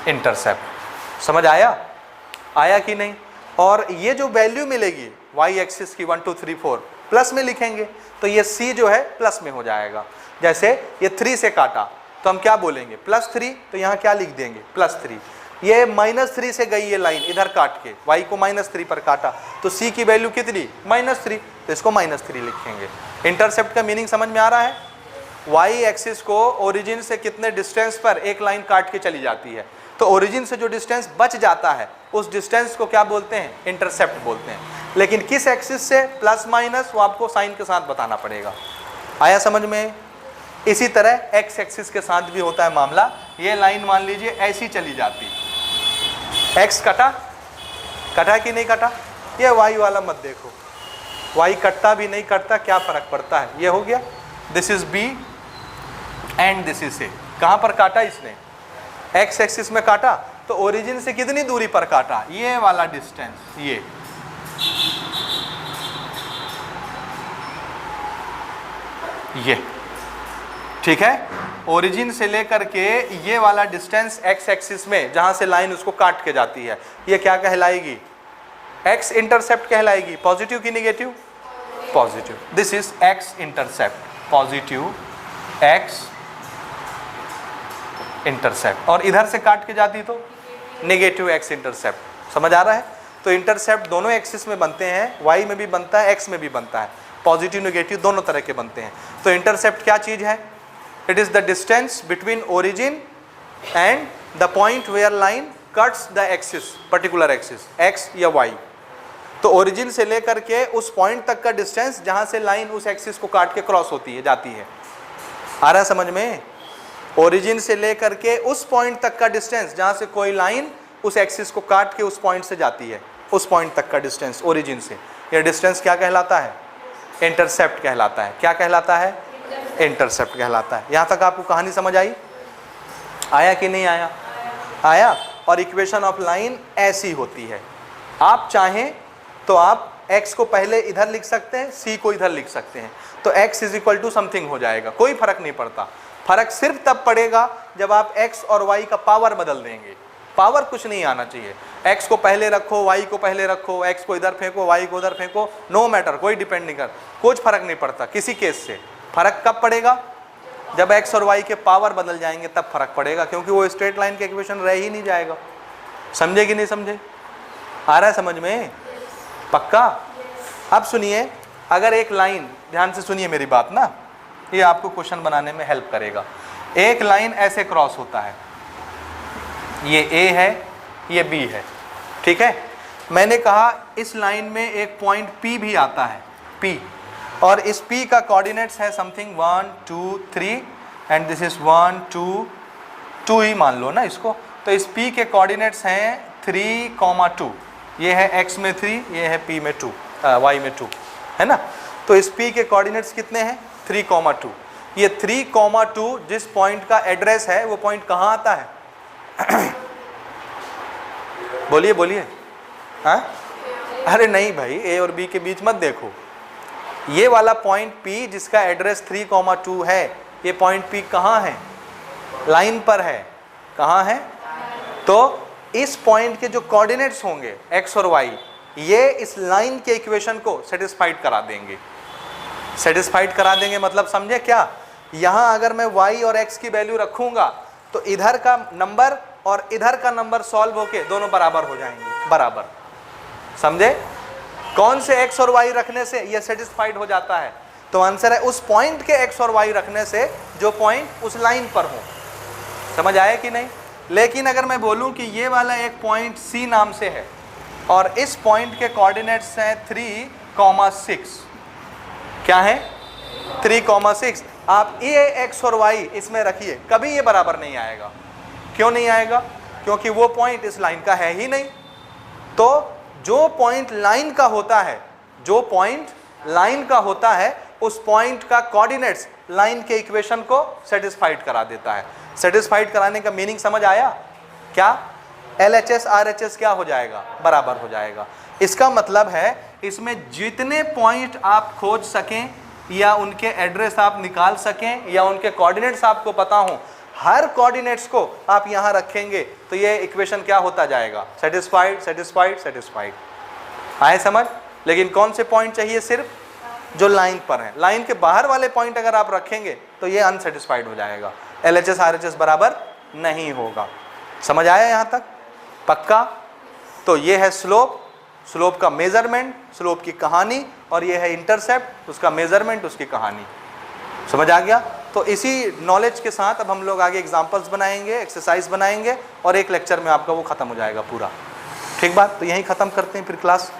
intercept. समझ आया? आया कि नहीं? और ये जो वैल्यू मिलेगी y एक्सिस की 1 2 3 4 प्लस में लिखेंगे, तो ये c जो है प्लस में हो जाएगा। जैसे ये 3 से काटा तो हम क्या बोलेंगे? +3। तो यहाँ क्या लिख देंगे? +3। ये -3 से गई ये लाइन इधर काट के, y को -3 पर काटा, तो c की वैल्यू कितनी? -3। तो इसको -3 लिखेंगे। इंटरसेप्ट का मीनिंग समझ में आ रहा है? y एक्सिस को ओरिजिन से कितने डिस्टेंस पर एक लाइन काट के चली जाती है, तो ओरिजिन से जो डिस्टेंस बच जाता है उस डिस्टेंस को क्या बोलते हैं? इंटरसेप्ट बोलते हैं। लेकिन किस एक्सिस से, प्लस माइनस, वो आपको साइन के साथ बताना पड़ेगा। आया समझ में? इसी तरह एक्स एक्सिस के साथ भी होता है मामला। ये लाइन मान लीजिए ऐसी चली जाती, एक्स कटा, कटा कि नहीं कटा? ये वाई वाला मत देखो, वाई कटता भी नहीं कटता क्या फर्क पड़ता है। ये हो गया, this is B and this is A. कहाँ पर काटा इसने? एक्स एक्सिस में काटा, तो ओरिजिन से कितनी दूरी पर काटा? ये वाला डिस्टेंस, ये ठीक है। ओरिजिन से लेकर के ये वाला डिस्टेंस एक्स एक्सिस में जहां से लाइन उसको काट के जाती है, ये क्या कहलाएगी? एक्स इंटरसेप्ट कहलाएगी। पॉजिटिव की negative? Positive. This is X intercept, positive X intercept. और इधर से काट के जाती तो नेगेटिव एक्स इंटरसेप्ट। समझ आ रहा है? तो इंटरसेप्ट दोनों एक्सिस में बनते हैं, वाई में भी बनता है, एक्स में भी बनता है। पॉजिटिव नेगेटिव दोनों तरह के बनते हैं। तो इंटरसेप्ट क्या चीज है? It is the distance between origin and the point where line cuts the axis, particular axis, x या वाई। तो ओरिजिन से लेकर के उस पॉइंट तक का डिस्टेंस जहां से लाइन उस एक्सिस को काट के क्रॉस होती है, जाती है। आ रहा है समझ में? ओरिजिन से लेकर के उस पॉइंट तक का डिस्टेंस जहां से कोई लाइन उस एक्सिस को काट के उस पॉइंट से जाती है, उस पॉइंट तक का डिस्टेंस ओरिजिन से, यह डिस्टेंस क्या कहलाता है? इंटरसेप्ट कहलाता है। क्या कहलाता है? इंटरसेप्ट कहलाता है। यहाँ तक आपको कहानी समझ आई? आया कि नहीं आया? आया। और इक्वेशन ऑफ लाइन ऐसी होती है। आप चाहें तो आप x को पहले इधर लिख सकते हैं, c को इधर लिख सकते हैं, तो x is equal to something हो जाएगा, कोई फर्क नहीं पड़ता। फर्क सिर्फ तब पड़ेगा जब आप x और y का पावर बदल देंगे। पावर कुछ नहीं आना चाहिए। x को पहले रखो, y को पहले रखो, x को इधर फेंको, y को उधर फेंको, नो मैटर, कोई डिपेंड नहीं कर, कुछ फर्क नहीं पड़ता किसी केस से। फर्क कब पड़ेगा? जब x और y के पावर बदल जाएंगे तब फर्क पड़ेगा, क्योंकि वो स्ट्रेट लाइन का इक्वेशन रह ही नहीं जाएगा। समझे कि नहीं समझे? आ रहा है समझ में? पक्का? अब सुनिए, अगर एक लाइन, ध्यान से सुनिए मेरी बात ना, ये आपको क्वेश्चन बनाने में हेल्प करेगा। एक लाइन ऐसे क्रॉस होता है, ये A है, ये B है, ठीक है। मैंने कहा इस लाइन में एक पॉइंट P भी आता है, P, और इस P का कोऑर्डिनेट्स है समथिंग 1 2 3 एंड दिस इज 1 2 2 ही मान लो ना इसको। तो इस P के कोऑर्डिनेट्स हैं 3, 2, ये है x में 3, ये है P में 2, y में 2, है ना। तो इस P के कोऑर्डिनेट्स कितने हैं? 3, 2। ये 3, 2 जिस पॉइंट का एड्रेस है वो पॉइंट कहाँ आता है? बोलिए बोलिए। हाँ? अरे नहीं भाई, A और B के बीच मत देखो। ये वाला पॉइंट P जिसका एड्रेस 3, 2 है, ये पॉइंट P कहाँ है? लाइन पर है। कहाँ है? तो इस पॉइंट के जो कोऑर्डिनेट्स होंगे x और y, ये इस लाइन के इक्वेशन को सेटिस्फाइड करा देंगे। सेटिस्फाइड करा देंगे मतलब समझे क्या? यहाँ अगर मैं y और x की वैल्यू रखूँगा तो इधर का नंबर और इधर का नंबर सॉल्व होके दोनों बराबर हो जाएंगे, बराबर। समझे? कौन से x और y रखने से ये सेटिस्फाइड हो जाता है? तो आंसर है उस पॉइंट के x और y रखने से जो पॉइंट उस लाइन पर हो। समझ आया कि नहीं? लेकिन अगर मैं बोलूं कि ये वाला एक पॉइंट C नाम से है और इस पॉइंट के कोऑर्डिनेट्स हैं 3, 6, क्या है? 3, 6। आप ये x और y इसमें रखिए, कभी ये बराबर नहीं आएगा। क्यों नहीं आएगा? क्योंकि वो पॉइंट इस लाइन का है ही नहीं। तो जो पॉइंट लाइन का होता है, जो पॉइंट लाइन का होता है, उस पॉइंट का कोऑर्डिनेट्स लाइन के इक्वेशन को सेटिस्फाइड करा देता है। सेटिस्फाइड कराने का मीनिंग समझ आया? क्या LHS RHS क्या हो जाएगा? बराबर हो जाएगा। इसका मतलब है इसमें जितने पॉइंट आप खोज सकें या उनके एड्रेस आप निकाल सकें या उनके कोऑर्डिनेट्स आपको पता हो, हर कोऑर्डिनेट्स को आप यहां रखेंगे तो ये इक्वेशन क्या होता जाएगा? Satisfied satisfied satisfied. आए समझ? लेकिन कौन से पॉइंट चाहिए? सिर्फ जो लाइन पर है। लाइन के बाहर वाले पॉइंट अगर आप रखेंगे तो ये अनसेटिस्फाइड हो जाएगा, LHS RHS बराबर नहीं होगा। समझ आया यहां तक? पक्का? तो ये है स्लोप, स्लोप का मेजरमेंट, स्लोप की कहानी, और ये है इंटरसेप्ट, उसका मेजरमेंट, उसकी कहानी। समझ आ गया? तो इसी नॉलेज के साथ अब हम लोग आगे एग्जांपल्स बनाएंगे, एक्सरसाइज बनाएंगे, और एक लेक्चर में आपका वो खत्म हो जाएगा पूरा। ठीक बात? तो यहीं खत्म करते हैं फिर क्लास।